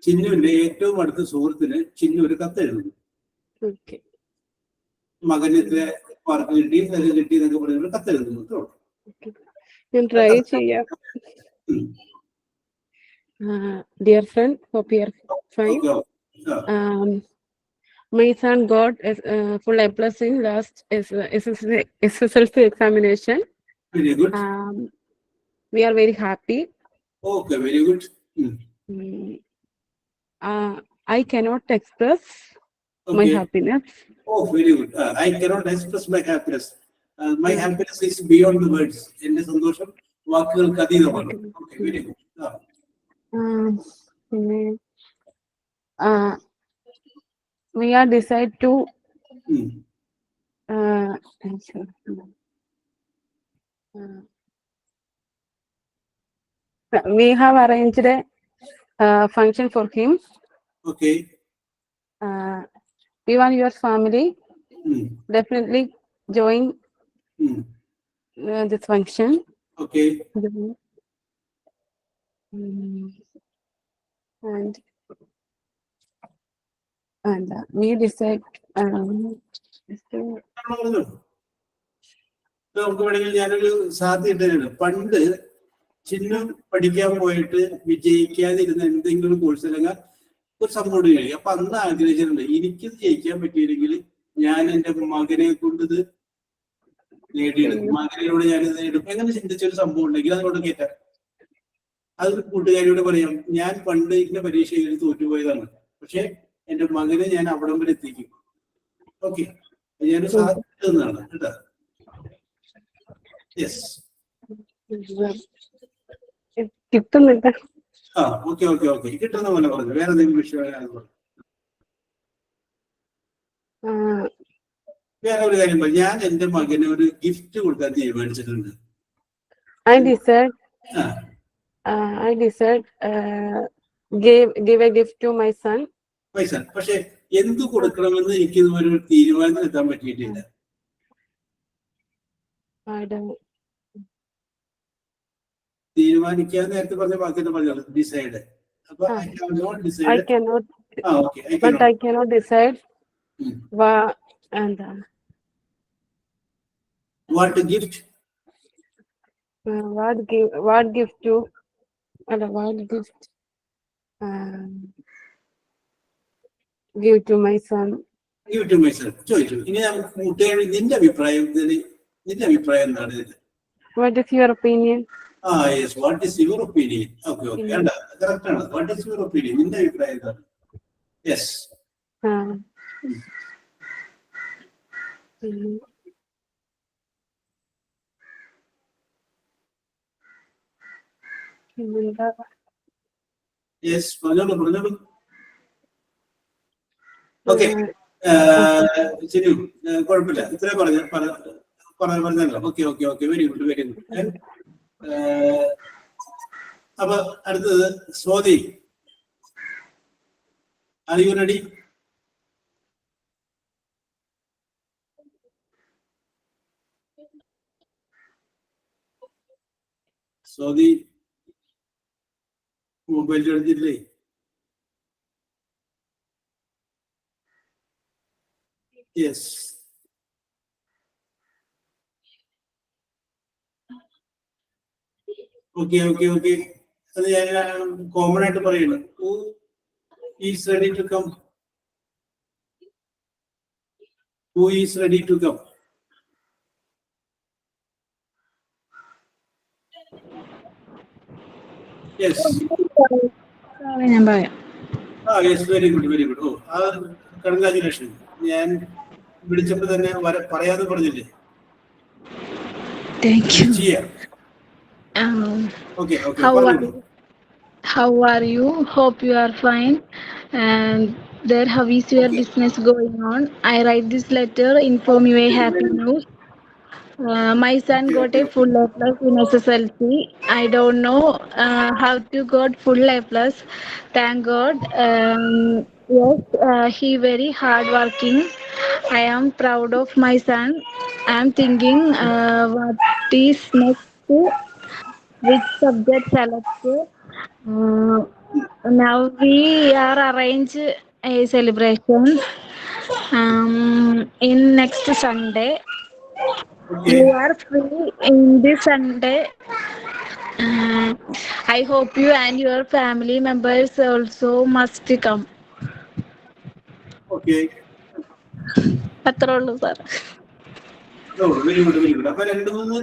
ചിന്നുവിന്റെ ഏറ്റവും അടുത്ത സുഹൃത്തിന് ചിന്നു ഒരു കത്ത് എഴുതുന്നു. മകന് ഇത്ര മാർക്ക് കിട്ടി, കിട്ടി എന്നൊക്കെ പറഞ്ഞ കത്ത് എഴുതുന്നു. ഞാൻ ട്രൈ ചെയ്യാം. Dear friend, hope you are fine. My son got full A+ in last SSLC examination. Very good. We are very happy. Okay, very good. I cannot express my happiness. Oh, very good. I cannot express my happiness. My happiness is beyond the words. എന്റെ സന്തോഷം വാക്കുകൾക്ക് അതീതമാണ്. Okay, very good. We are decide to we have arranged a function for him. Okay. We want your family definitely join this function. Okay. And we decide നമുക്ക് വേണമെങ്കിൽ ഞാനൊരു സാധ്യത പണ്ട് ചിന്നു പഠിക്കാൻ പോയിട്ട് വിജയിക്കാതിരുന്ന എന്തെങ്കിലും കോഴ്സ് അല്ലെങ്കിൽ ഒരു സംഭവം കഴിയും. അപ്പൊ അന്ന് ആഗ്രഹിച്ചിട്ടുണ്ട് എനിക്കിത് ജയിക്കാൻ പറ്റിയില്ലെങ്കിൽ ഞാൻ എന്റെ മകനെ കൊണ്ടിത് നേടിയെടുക്കും, മകനോട് ഞാനിത് നേടും. എങ്ങനെ ചിന്തിച്ചൊരു സംഭവം ഉണ്ടെങ്കിൽ അതിനോട് കേട്ടാൽ അത് കൂട്ടുകാരിയോട് പറയാം, ഞാൻ പണ്ട് ഇന്ന പരീക്ഷ എഴുതി തോറ്റുപോയതാണ്, പക്ഷെ എന്റെ മകനെ ഞാൻ അവിടം വരെ എത്തിക്കും. ഓക്കെ, ഞാൻ സാധിക്കുന്നതാണ് കേട്ടോ. യെസ്, കിട്ടുന്നില്ല. ആ ഓക്കെ ഓക്കെ ഓക്കെ, കിട്ടുന്ന പോലെ പറഞ്ഞു. വേറെ എന്തെങ്കിലും വിഷയം? വേറെ ഒരു കാര്യം പറഞ്ഞു, ഞാൻ എന്റെ മകന് ഒരു ഗിഫ്റ്റ് കൊടുക്കാൻ തീരുമാനിച്ചിട്ടുണ്ട്. I decide give a gift to my son. പൈസ, പക്ഷെ എന്ത് കൊടുക്കണമെന്ന് എനിക്ക് ഇതുവരെ ഒരു തീരുമാനത്തിൽ എത്താൻ പറ്റിയിട്ടില്ല. തീരുമാനിക്കാൻ നേരത്തെ പറഞ്ഞ വാക്കിന്റെ പറഞ്ഞത് ഡിസൈഡ്. അപ്പൊ I cannot decide what gift give to my son. ചോദിച്ചു. ഇനി നമുക്ക് കൂട്ടുകാരി നിന്റെ അഭിപ്രായം എന്താണ് ഇതിൽ? What is your opinion? Yes, what is your opinion? Okay, correct ആണ്. What is your opinion? നിന്റെ അഭിപ്രായം എന്താണ്? Yes. Yes, പറഞ്ഞോളൂ. ഓക്കെ, ശരി, കുഴപ്പമില്ല, ഇത്രയും പറഞ്ഞല്ലോ. Okay okay okay, very good very good. അപ്പൊ അടുത്തത് Swathi, are you ready? Swathi mobile എടുത്തില്ലേ? Yes, okay okay okay. അത് ഞാൻ കോമൺ ആയിട്ട് പറയുന്നു. Who is ready to come? Who is ready to come? Yes. ഞാൻ പറയാം. Yes, very good, very good. Congratulations. ഞാൻ വിളിച്ചപ്പോ തന്നെ പറയാതെ പറഞ്ഞില്ലേ? Thank you. Okay, okay. How are you? Hope you are fine. And there, how is your business going on? I write this letter, inform you a happy news. My son got a full A+ in SSLC. I don't know how to got full A+. Thank God. Yes, he very hardworking. I am proud of my son. I am thinking what is next, which subject select. Now we are arrange a celebration in next Sunday. Okay. You are free in this Sunday. I hope you and your family members also must come. Okay. അത്രേ ഉള്ളൂ sir. Very good very good. അപ്പൊ രണ്ട് മൂന്ന്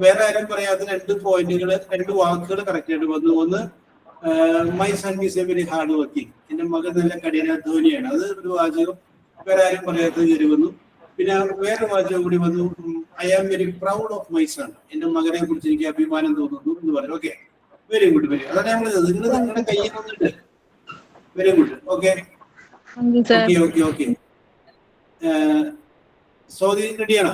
വേറെ ആരും പറയാത്ത രണ്ട് വാക്കുകൾ കറക്റ്റ് ആയിട്ട് വന്നു. ഒന്ന്, my son is A very hard working. എന്റെ മകൻ നല്ല കഠിനാധ്വാനിയാണ്. അത് ഒരു വാചകം വേറെ ആരും പറയാത്തത് കയറി വന്നു. പിന്നെ വേറെ വാചകം കൂടി വന്നു, I am very proud of my son. എന്റെ മകനെ കുറിച്ച് എനിക്ക് അഭിമാനം തോന്നുന്നു എന്ന് പറഞ്ഞു. Okay, very good very. അതാണ് നമ്മൾ നിങ്ങളുടെ കയ്യിൽ വന്നിട്ട്. Very good. Okay okay okay okay. Soudi റെഡിയാണോ?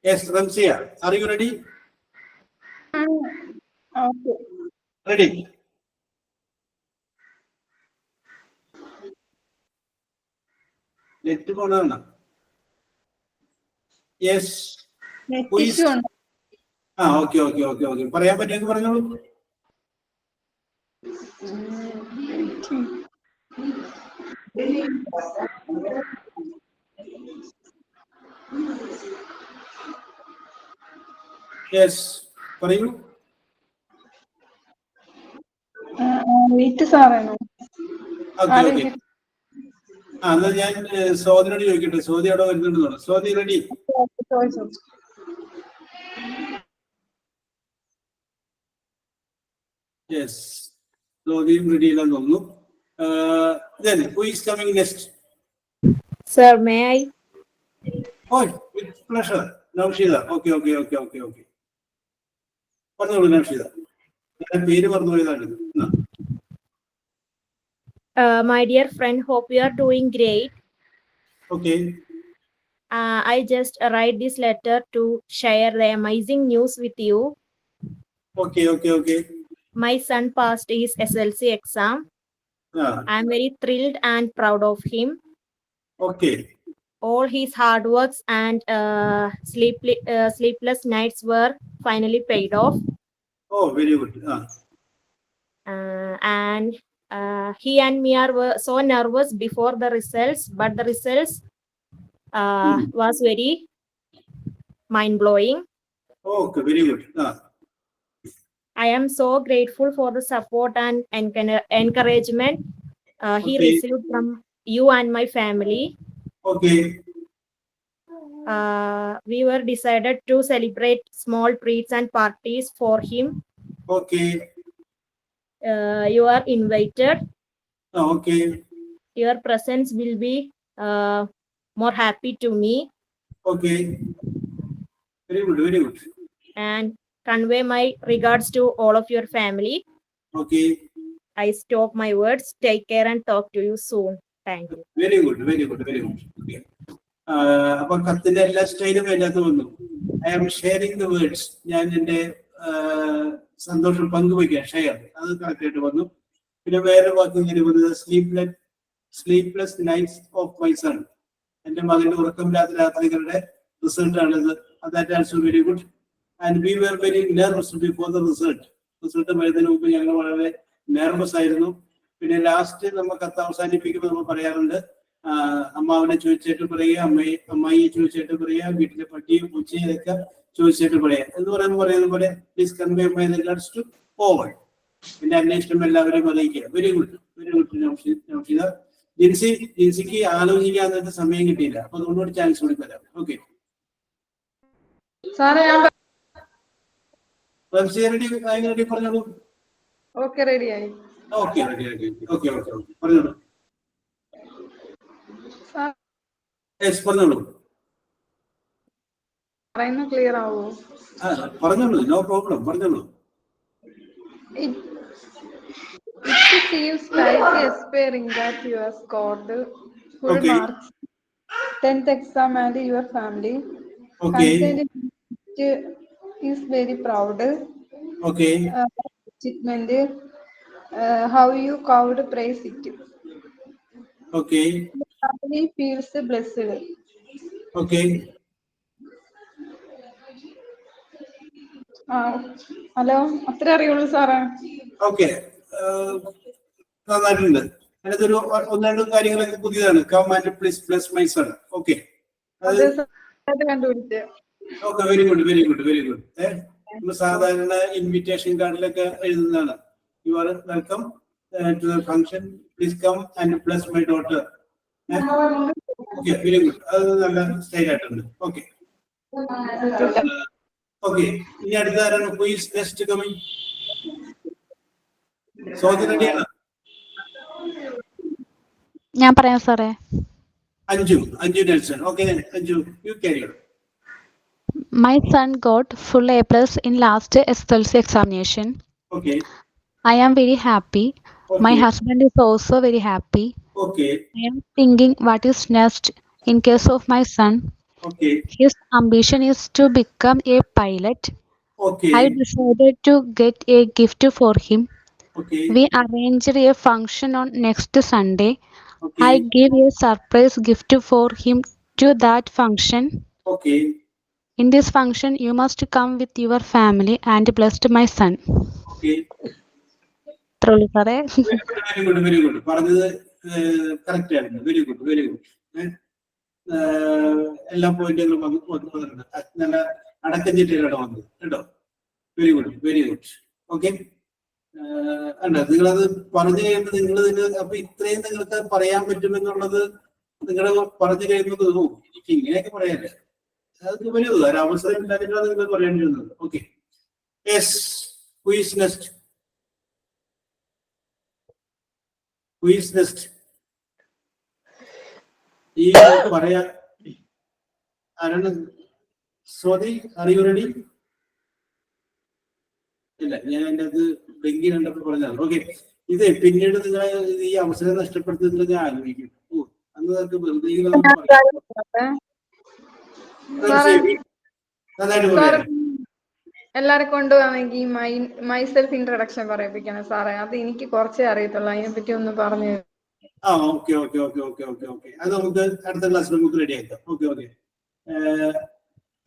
Yes, Ramsiya, are you ready? Ready. Net പോണതാണ്. Yes, okay okay okay okay. പറയാൻ പറ്റുമെങ്കിൽ പറഞ്ഞോളൂ. യെസ്, പറയൂ. Okay okay. എന്നാൽ ഞാൻ സോദിനോട് ചോദിക്കട്ടെ. സോദി അവിടെ വരുന്നുണ്ടെന്നാണ്. സോദി റെഡി? ചോദിച്ചു. Yes. Login ready lang no. Then who is coming next? Sir, may I? Oh, with pleasure. Navshida. Okay. പറഞ്ഞോളൂ നൗഷിദ. ഞാൻ പേര് മറന്നുപോയതാണ്. My dear friend, hope you are doing great. Okay. I just write this letter to share the amazing news with you. Okay. My son passed his SLC exam. I'm very thrilled and proud of him. Okay. All his hard works and sleepless nights were finally paid off. Oh, very good. And he and me were so nervous before the results, but the results was very mind-blowing. Okay, very good. I am so grateful for the support and encouragement he Okay. received from you and my family. Okay. We were decided to celebrate small treats and parties for him. Okay. You are invited. Okay. Your presence will be more happy to me. Okay. Very good. And convey my regards to all of your family. Okay. I stop my words. Take care and talk to you soon. Thank you. Very good. Okay. അപ്പൊ കത്തിന്റെ എല്ലാ സ്റ്റൈലും അതിനകത്ത് വന്നു. I am sharing the words. ഞാൻ എന്റെ സന്തോഷം പങ്കുവയ്ക്കാം. ഷെയർ അത് കറക്റ്റ് ആയിട്ട് വന്നു. പിന്നെ വേറെ വാക്ക് ഇങ്ങനെ വന്നത് sleepless nights of my son. എന്റെ മകന്റെ ഉറക്കമില്ലാത്ത രാത്രികളുടെ റിസൾട്ട് ആണിത്. That also very good. And we were very nervous before the result വരുന്നതിന് മുമ്പ് ഞങ്ങൾ വളരെ നെർവസ് ആയിരുന്നു. പിന്നെ ലാസ്റ്റ് നമ്മൾ കത്ത് അവസാനിപ്പിക്കുമ്പോൾ നമ്മൾ പറയാറുണ്ട്, അമ്മാവനെ ചോദിച്ചിട്ട് പറയുക, അമ്മായിയെ ചോദിച്ചിട്ട് പറയുക, വീട്ടിലെ പട്ടിയും പൂച്ചയും ഇതൊക്കെ ചോദിച്ചിട്ട് പറയാം എന്ന് പറയുന്ന പോലെ please convey my regards to all. പിന്നെ അന്വേഷണം എല്ലാവരെയും അറിയിക്കുക. Very good Naushida. ജിൻസിക്ക് ആലോചിക്കാൻ സമയം കിട്ടിയില്ല, അപ്പൊ അതുകൊണ്ടൊരു ചാൻസ് കൂടി തരാം. ഓക്കെ സാറേ ഞാൻ റെഡി പറഞ്ഞോളൂ. ഓക്കെ റെഡിയായി. ഓക്കെ പറഞ്ഞോളൂ. പറഞ്ഞോളൂ. പറയുന്നത് ക്ലിയർ ആവോ? പറഞ്ഞോളൂ, നോ പ്രോബ്ലം, പറഞ്ഞോളൂ. It feels slightly aspiring that you have scored full marks 10th exam and your family. It is very proud. Achievement. How you could praise it. The family feels blessed. Hello, അത്ര അറിയുള്ളൂ സാറേ. Okay, നന്നായിട്ടുണ്ട്. അതിനകത്തൊരു ഒന്ന് രണ്ട് കാര്യങ്ങളൊക്കെ പുതിയതാണ്. Come and please bless my son. Okay, കണ്ടുപിടിച്ച. Okay, very good. സാധാരണ ഇൻവിറ്റേഷൻ കാർഡിലൊക്കെ എഴുതുന്നതാണ്. You are welcome to the function, please come and bless my daughter. Okay, very good. അത് നല്ല സ്റ്റൈൽ ആയിട്ടുണ്ട്. ഓക്കെ, ഇനി അടുത്ത ആരാണ്? Who is next coming? Soji റെഡിയാണ്? ഞാൻ പറയാം സാറേ. Anju Nelson. Okay Anju, you carry on. My son got full A+ in last SSLC examination. Okay. I am very happy. Okay. My husband is also very happy. Okay. I am thinking what is next in case of my son. Okay. His ambition is to become a pilot. Okay. I decided to get a gift for him. Okay. We arranged a function on next Sunday. Okay. I gave a surprise gift for him to that function. Okay. In this function, you must come with your family and bless my son. Okay. Truly, sare. Very good. പറഞ്ഞത് correct ആയിരുന്നു. Very good. എല്ലാ പോയിന്റുകളും വന്നിട്ടുണ്ട്. നല്ല അടക്കം ചിട്ടയിലാണ് വന്നത് കേട്ടോ. Very good. Okay, നിങ്ങളത് പറഞ്ഞു കഴിയുമ്പോൾ നിങ്ങൾ അപ്പൊ ഇത്രയും നിങ്ങൾക്ക് പറയാൻ പറ്റുമെന്നുള്ളത് നിങ്ങൾ പറഞ്ഞു കഴിയുമ്പോൾ എനിക്ക് ഇങ്ങനെയൊക്കെ പറയാല്ലേ. അത് വരൂ, ഒരു അവസരം ഉണ്ടാക്കിയിട്ടാണ് നിങ്ങൾ പറയേണ്ടിരുന്നത്. Okay, yes, who is next? Who is next? ഈ പറയാ ആരാണ്? Swathi, are you ready? ഇല്ല, ഞാൻ എൻ്റെ അത് ബെങ്കി കണ്ടപ്പോൾ പറഞ്ഞതാണ്. ഓക്കെ, ഇത് പിന്നീട് നിങ്ങൾ ഈ അവസരം നഷ്ടപ്പെടുത്തുന്നത് നിങ്ങൾ ആലോചിക്കും. ഓ, അന്ന് നമുക്ക് വെറുതെ നന്നായിട്ട് പറയാം. എല്ലാരെ കൊണ്ടുവാണെങ്കിൽ മൈസെൽഫ് ഇൻട്രൊഡക്ഷൻ പറയിപ്പിക്കണം സാറേ. അത് എനിക്ക് കുറച്ചേ അറിയത്തുള്ളൂ, അതിനെപ്പറ്റി ഒന്ന് പറഞ്ഞു. ആ, okay okay okay okay okay okay അത് നമുക്ക് അടുത്ത ക്ലാസ്സിൽ നമുക്ക് റെഡി ആക്കാം. ഓക്കെ ഓക്കെ,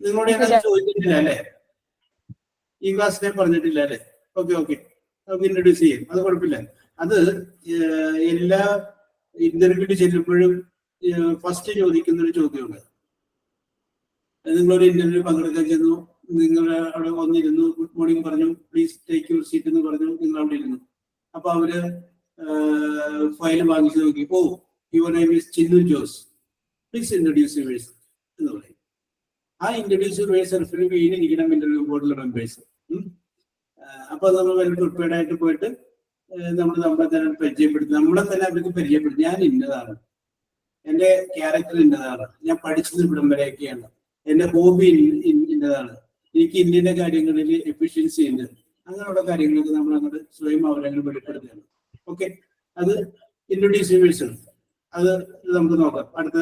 നിങ്ങളോട് ഞാൻ ചോദിച്ചിട്ടില്ല അല്ലേ? ഈ ക്ലാസ്സിനെ പറഞ്ഞിട്ടില്ല അല്ലേ? ഓക്കെ ഓക്കെ, നമുക്ക് ഇൻട്രൊഡ്യൂസ് ചെയ്യും, അത് കുഴപ്പമില്ല. അത് എല്ലാ ഇന്റർവ്യൂവിന് ചെല്ലുമ്പോഴും ഫസ്റ്റ് ചോദിക്കുന്ന ഒരു ചോദ്യമുണ്ട്. നിങ്ങളൊരു ഇന്റർവ്യൂ പങ്കെടുക്കാൻ ചെന്നു, നിങ്ങൾ അവിടെ വന്നിരുന്നു, ഗുഡ് മോർണിംഗ് പറഞ്ഞു, പ്ലീസ് ടേക്ക് യുവർ സീറ്റ് എന്ന് പറഞ്ഞു, നിങ്ങൾ അവിടെ ഇരുന്നു. അപ്പൊ അവര് ഫയൽ വാങ്ങിച്ചു നോക്കി, oh, your name is Chinnu Jose, please introduce yours എന്ന് പറയും. ആ ഇൻട്രൊഡ്യൂസ് യുവേഴ്സ് സെൽഫിന് വീണിരിക്കണം ഇന്റർവ്യൂ ബോർഡിലെ മെമ്പേഴ്സ്. അപ്പൊ നമ്മൾ വെൽ പ്രിപ്പയർഡ് ആയിട്ട് പോയിട്ട് നമ്മളെ തന്നെ പരിചയപ്പെടുത്തി, നമ്മളെ തന്നെ അവർക്ക് പരിചയപ്പെടുത്തി. ഞാൻ ഇന്നതാണ്, എൻ്റെ ക്യാരക്ടർ ഇന്നതാണ്, ഞാൻ പഠിച്ചത് ഇവിടം വരെയൊക്കെയാണ്, എൻ്റെ ഹോബി ഇന്നതാണ്, എനിക്ക് ഇന്ന കാര്യങ്ങളിൽ എഫിഷ്യൻസി ഉണ്ട്, അങ്ങനെയുള്ള കാര്യങ്ങളൊക്കെ നമ്മൾ അങ്ങോട്ട് സ്വയം അവരങ്ങനെ വെളിപ്പെടുത്തുകയാണ്. ഓക്കെ, അത് ഇൻട്രൊഡ്യൂസ് യുവേഴ്സ്. അത് നമുക്ക് നോക്കാം അടുത്ത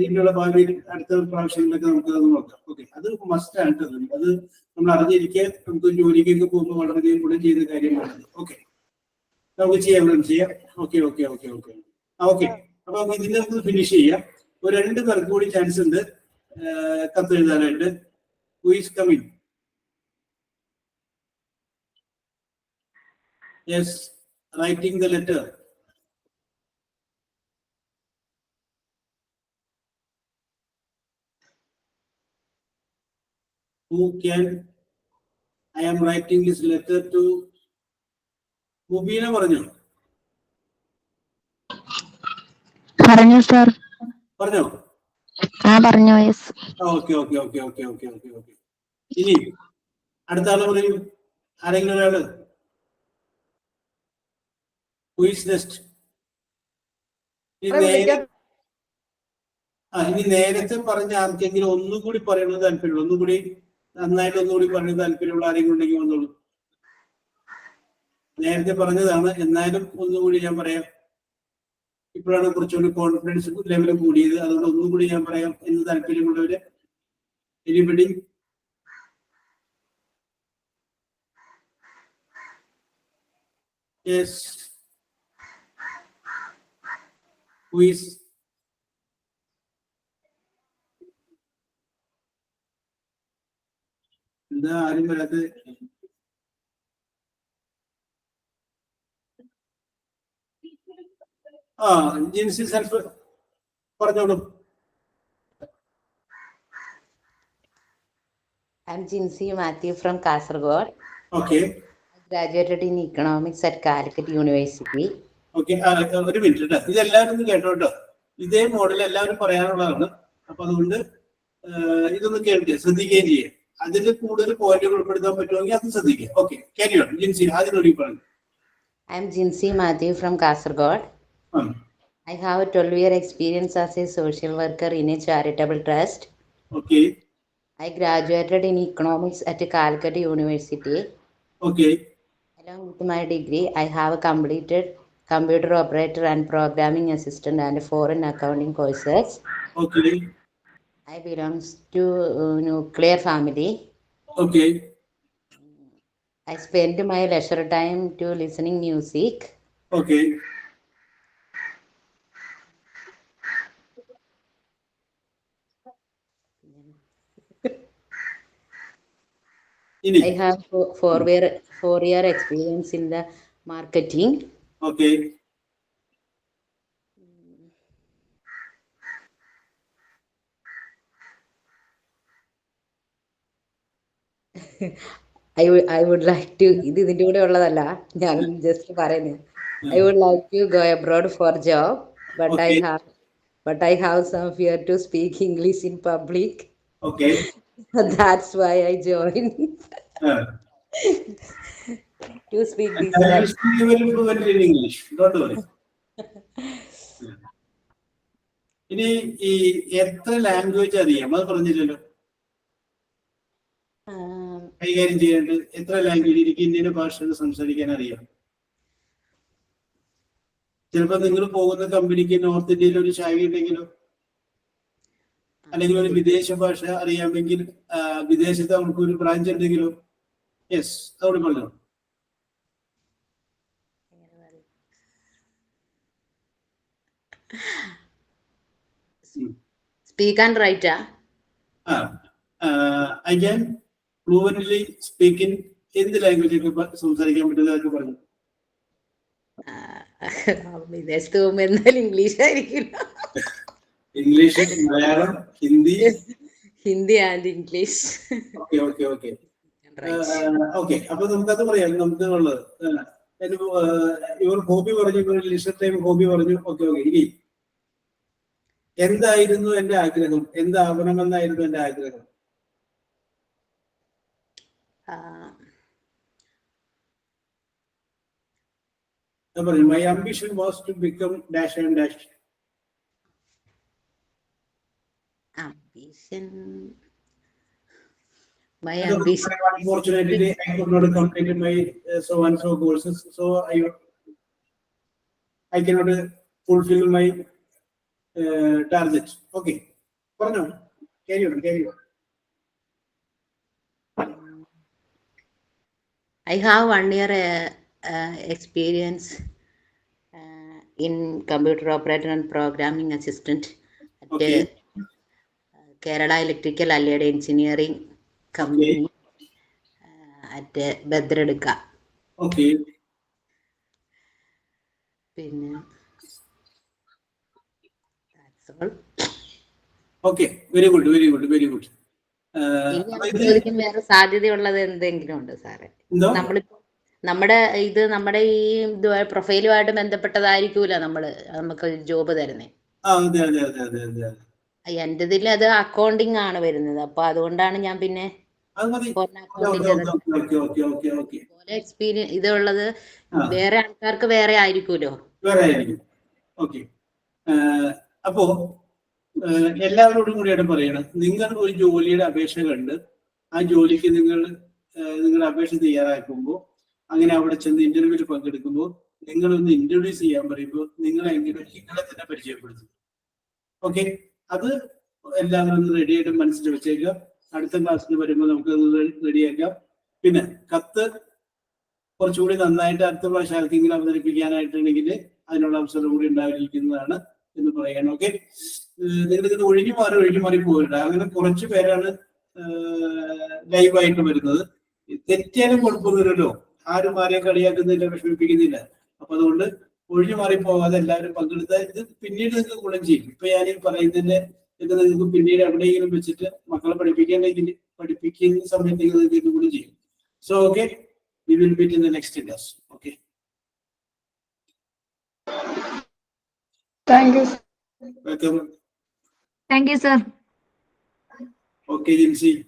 ഇന്ത്യയുടെ ഭാവിയിൽ അടുത്ത പ്രാവശ്യങ്ങളിലൊക്കെ നമുക്ക് അത് നോക്കാം. ഓക്കെ, അത് മസ്റ്റ് ആണ്. അത് നമ്മൾ അറിഞ്ഞിരിക്കുക, നമുക്ക് ജോലിക്കൊക്കെ പോകുമ്പോൾ വളരെയധികം കൂടെ ചെയ്ത കാര്യമാണ്. ഓക്കെ, നമുക്ക് ചെയ്യാം. Okay okay okay okay okay അപ്പൊ നമുക്ക് ഇതിന്റെ നമുക്ക് ഫിനിഷ് ചെയ്യാം. ഒരു 2 പേർക്ക് കൂടി ചാൻസ് ഉണ്ട് കത്ത് എഴുതാനായിട്ട്. Who is coming? Yes, writing the letter. Who can? I am writing this letter to. Mubeena പറഞ്ഞു. പറഞ്ഞു സാർ. പറഞ്ഞോ? പറഞ്ഞു. Yes. Okay okay okay okay okay okay okay ഇനി അടുത്ത ആള് പറയും. ആരെങ്കിലും ഒരാള്? Who is next? ഇനി നേരത്തെ പറഞ്ഞ ആർക്കെങ്കിലും ഒന്നുകൂടി പറയുന്നത് താല്പര്യമുള്ളൂ? ഒന്നുകൂടി നന്നായിട്ട് ഒന്നുകൂടി പറയുന്നത് താല്പര്യമുള്ള ആരെങ്കിലും ഉണ്ടെങ്കിൽ വന്നോളൂ. നേരത്തെ പറഞ്ഞതാണ്, എന്നാലും ഒന്നുകൂടി ഞാൻ പറയാം. ഇപ്പോഴാണ് കുറച്ചുകൂടി കോൺഫിഡൻസ് ലെവൽ കൂടിയത്, അതുകൊണ്ട് ഒന്നുകൂടി ഞാൻ പറയാം എന്ന് താല്പര്യമുള്ളവര്. എനിബഡി? യെസ്. Who is? എന്താ ആരും വരാത്തത്? ജിൻസി സെൽഫ് പറഞ്ഞോളൂ. I'm Jinsi Matthew from Kasaragod. Okay. I graduated in economics at Calicut University. Okay, ഒരു മിനിറ്റ് കേട്ടോ, ഇതെല്ലാവരും ഒന്ന് കേട്ടോ കേട്ടോ. ഇതേ മോഡൽ എല്ലാവരും പറയാനുള്ളതാണ്. അപ്പൊ അതുകൊണ്ട് ഇതൊന്ന് കേൾക്കുക, ശ്രദ്ധിക്കുകയും ചെയ്യുക. അതിൽ കൂടുതൽ പോയിന്റുകൾ ഉൾപ്പെടുത്താൻ പറ്റുമെങ്കിൽ അത് ശ്രദ്ധിക്കുക. Okay, carry on. ജിൻസി ആദ്യം ഒരു പറഞ്ഞു. I'm Jinsi Matthew from Kasaragod. I have a 12-year experience as a social worker in a charitable trust. Okay. I graduated in economics at Calicut University. Okay. Along with my degree, I have completed computer operator and programming assistant and foreign accounting courses. Okay. I belongs to nuclear family. Okay. I spend my leisure time to listening music. Okay. I have four-year experience in the marketing. Okay. I would like to. ഇതിന്റെ കൂടെ ഉള്ളതല്ല, ഞാൻ just പറയുന്നത്. I would like to go abroad for job, but I have some fear to speak English in public. Okay. That's why I joined to speak this I will language. speak very fluent in English. Don't worry. ഇനി ഈ എത്ര language അറിയാം അത് പറഞ്ഞില്ലല്ലോ. കൈകാര്യം ചെയ്യാണ്ട് എത്ര language എനിക്ക് ഇന്ത്യൻ ഭാഷകൾ സംസാരിക്കാൻ അറിയാം? ചിലപ്പോ നിങ്ങൾ പോകുന്ന കമ്പനിക്ക് നോർത്ത് ഇന്ത്യയിൽ ഒരു ചായ ഉണ്ടെങ്കിലോ, അല്ലെങ്കിൽ ഒരു വിദേശ ഭാഷ അറിയാമെങ്കിൽ വിദേശത്ത് അവർക്ക് ഒരു ബ്രാഞ്ച് ഉണ്ടെങ്കിലോ. യെസ്, അതോട് പറഞ്ഞു. Speak and write. I can fluently speak in എന്ത് ലാംഗ്വേജ് ഒക്കെ സംസാരിക്കാൻ പറ്റുന്നതൊക്കെ പറഞ്ഞു. വിദേശത്ത് പോകുമ്പോ എന്തായാലും ഇംഗ്ലീഷ് ആയിരിക്കില്ല. English, Malayalam, Hindi. Hindi and English. Okay. അപ്പൊ നമുക്കത് പറയാം. നമുക്ക് ഉള്ളത് ഇവർ ഹോബി പറഞ്ഞു, ലിസ്റ്റർ ടൈം ഹോബി പറഞ്ഞു. ഓക്കെ. ഇനി എന്തായിരുന്നു എന്റെ ആഗ്രഹം? എന്താവണമെന്നായിരുന്നു എന്റെ ആഗ്രഹം? My ambition was to become dash and dash. My ambition. Unfortunately, I could not complete my so and so courses, so I cannot fulfill my target. Okay. Carry on. I have 1 year experience in computer operator and programming assistant at Kerala Electrical Allied Engineering Company at Bedredika. Okay. That's all. Okay. Very good. വേറെ സാധ്യതയുള്ളത് എന്തെങ്കിലും ഉണ്ട് സാറേ? നമ്മുടെ ഈ പ്രൊഫൈലുമായിട്ട് ബന്ധപ്പെട്ടതായിരിക്കൂല നമുക്ക് job തരുന്നേ. എന്റേതിൽ അത് accounting ആണ് വരുന്നത്. അപ്പൊ അതുകൊണ്ടാണ് ഞാൻ പിന്നെ എക്സ്പീരിയൻസ് ഇതുള്ളത്. വേറെ ആൾക്കാർക്ക് വേറെ ആയിരിക്കുമല്ലോ. അപ്പോ എല്ലാവരോടും കൂടിയാണ് പറയണം, നിങ്ങൾ ഒരു ജോലിയുടെ അപേക്ഷ കണ്ട് ആ ജോലിക്ക് നിങ്ങളുടെ അപേക്ഷ തയ്യാറാക്കുമ്പോൾ, അങ്ങനെ അവിടെ ചെന്ന് ഇന്റർവ്യൂവിൽ പങ്കെടുക്കുമ്പോൾ നിങ്ങളൊന്ന് ഇൻട്രൊഡ്യൂസ് ചെയ്യാൻ പറയുമ്പോൾ നിങ്ങളെ തന്നെ പരിചയപ്പെടുത്തും. ഓക്കെ. അത് എല്ലാവരും ഒന്ന് റെഡിയായിട്ട് മനസ്സിൽ വെച്ചേക്കാം. അടുത്ത ക്ലാസ്സിൽ വരുമ്പോൾ നമുക്ക് അത് റെഡിയാക്കാം. പിന്നെ കത്ത് കുറച്ചുകൂടി നന്നായിട്ട് അടുത്ത പ്രാവശ്യം ആർക്കെങ്കിലും അവതരിപ്പിക്കാനായിട്ടുണ്ടെങ്കിൽ അതിനുള്ള അവസരം കൂടി ഉണ്ടായിരിക്കുന്നതാണ് എന്ന് പറയണം. ഓക്കെ. നിങ്ങളിത് ഒഴിഞ്ഞു മാറി പോയിട്ടുണ്ട്. അങ്ങനെ കുറച്ച് പേരാണ് ലൈവായിട്ട് വരുന്നത്. തെറ്റിയാലും കുഴപ്പമൊന്നുമില്ലല്ലോ, ആരും ആരെയും കളിയാക്കുന്നില്ല, വിഷമിപ്പിക്കുന്നില്ല. അപ്പൊ അതുകൊണ്ട് ഒഴിഞ്ഞു മാറി പോകാതെ എല്ലാവരും പങ്കെടുത്താൽ ഇത് പിന്നീട് നിങ്ങൾക്ക് ഗുണം ചെയ്യും. ഇപ്പൊ ഞാൻ ഈ പറയുന്നതിന്റെ ഇത് നിങ്ങൾക്ക് പിന്നീട് എവിടെയെങ്കിലും വെച്ചിട്ട് മക്കളെ പഠിപ്പിക്കുന്ന സമയത്ത് നിങ്ങൾക്ക് ഇത് ഗുണം ചെയ്യും. So okay, we will meet in the next class. Okay. Thank you. Welcome. Thank you, sir. Okay, Jinsi.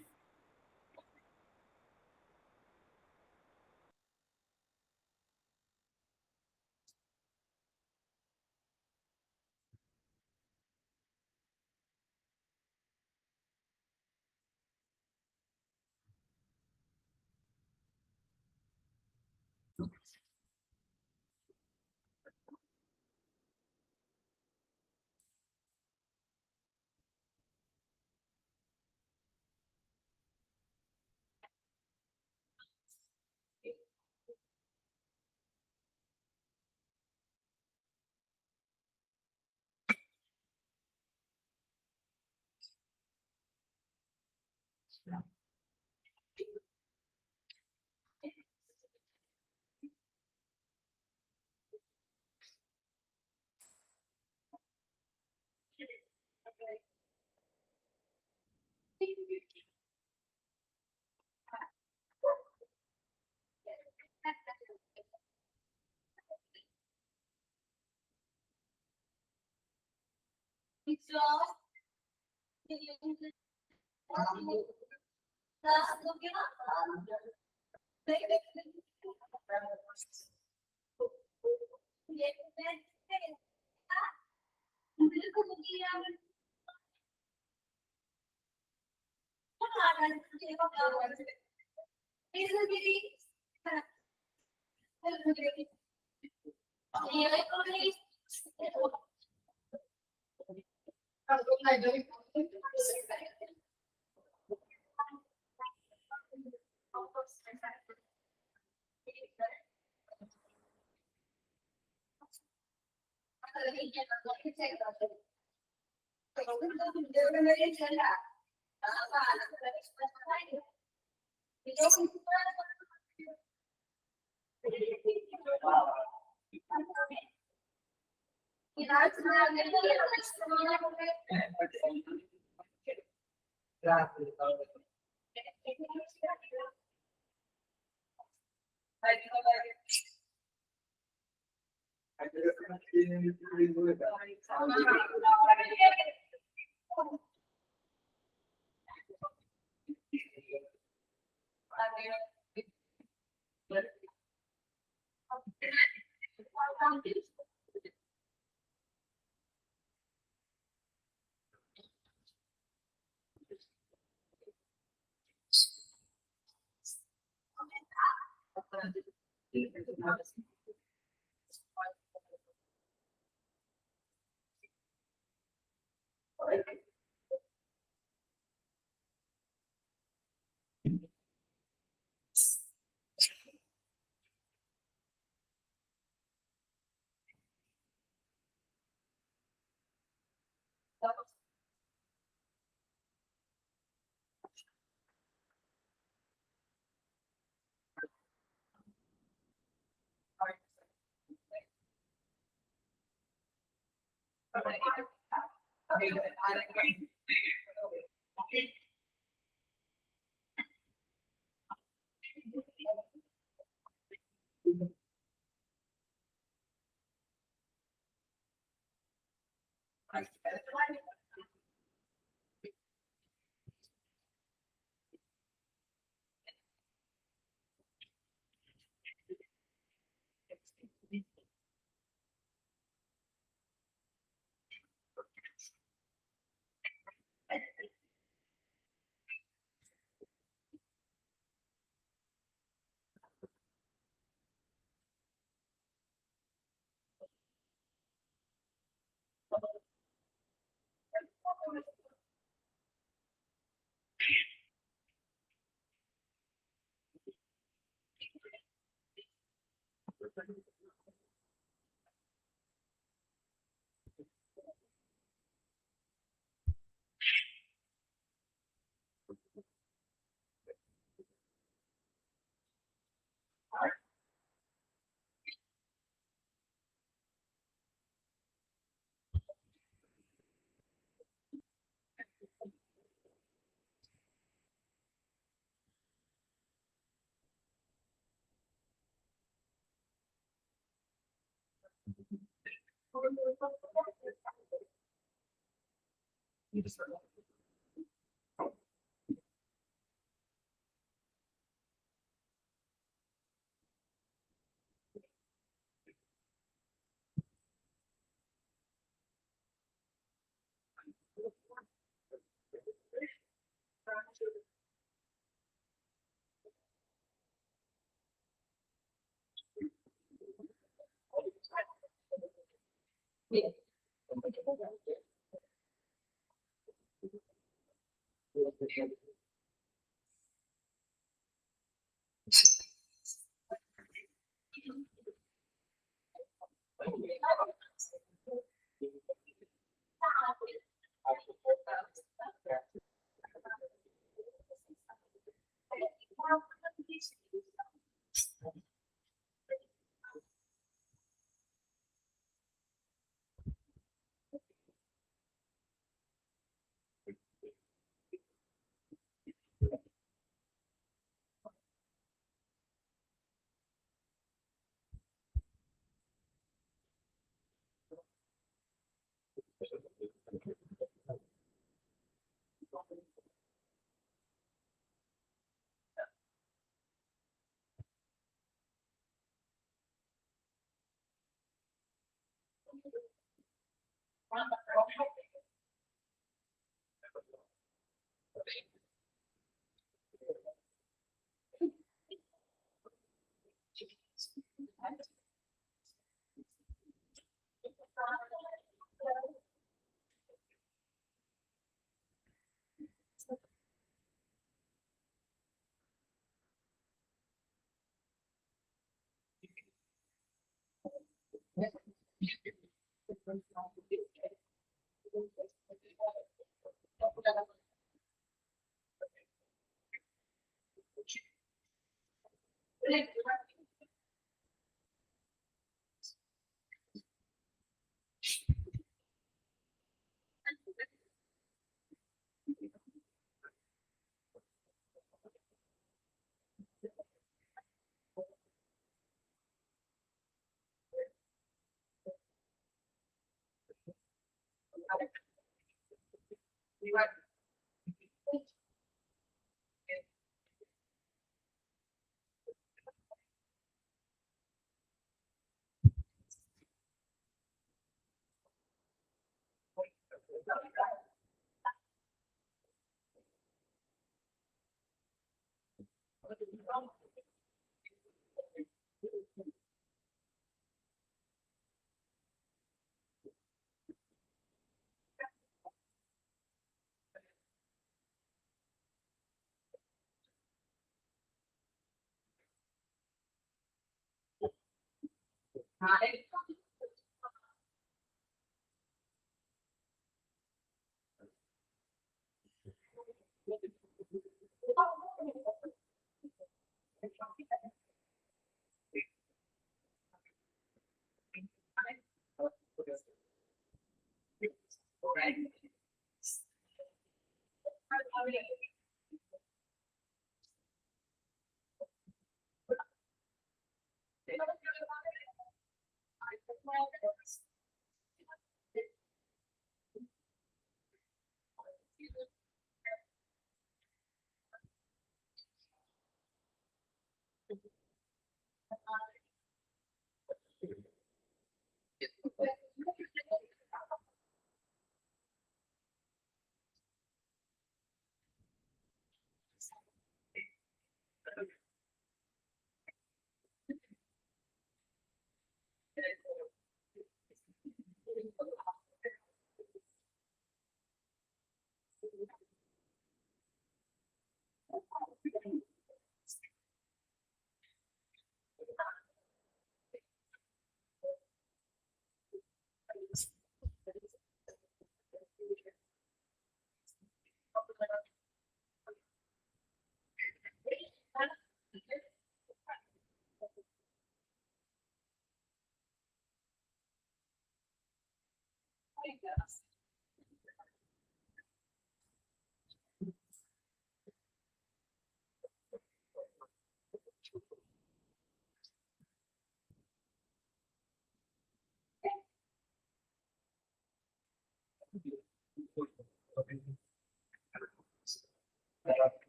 Okay.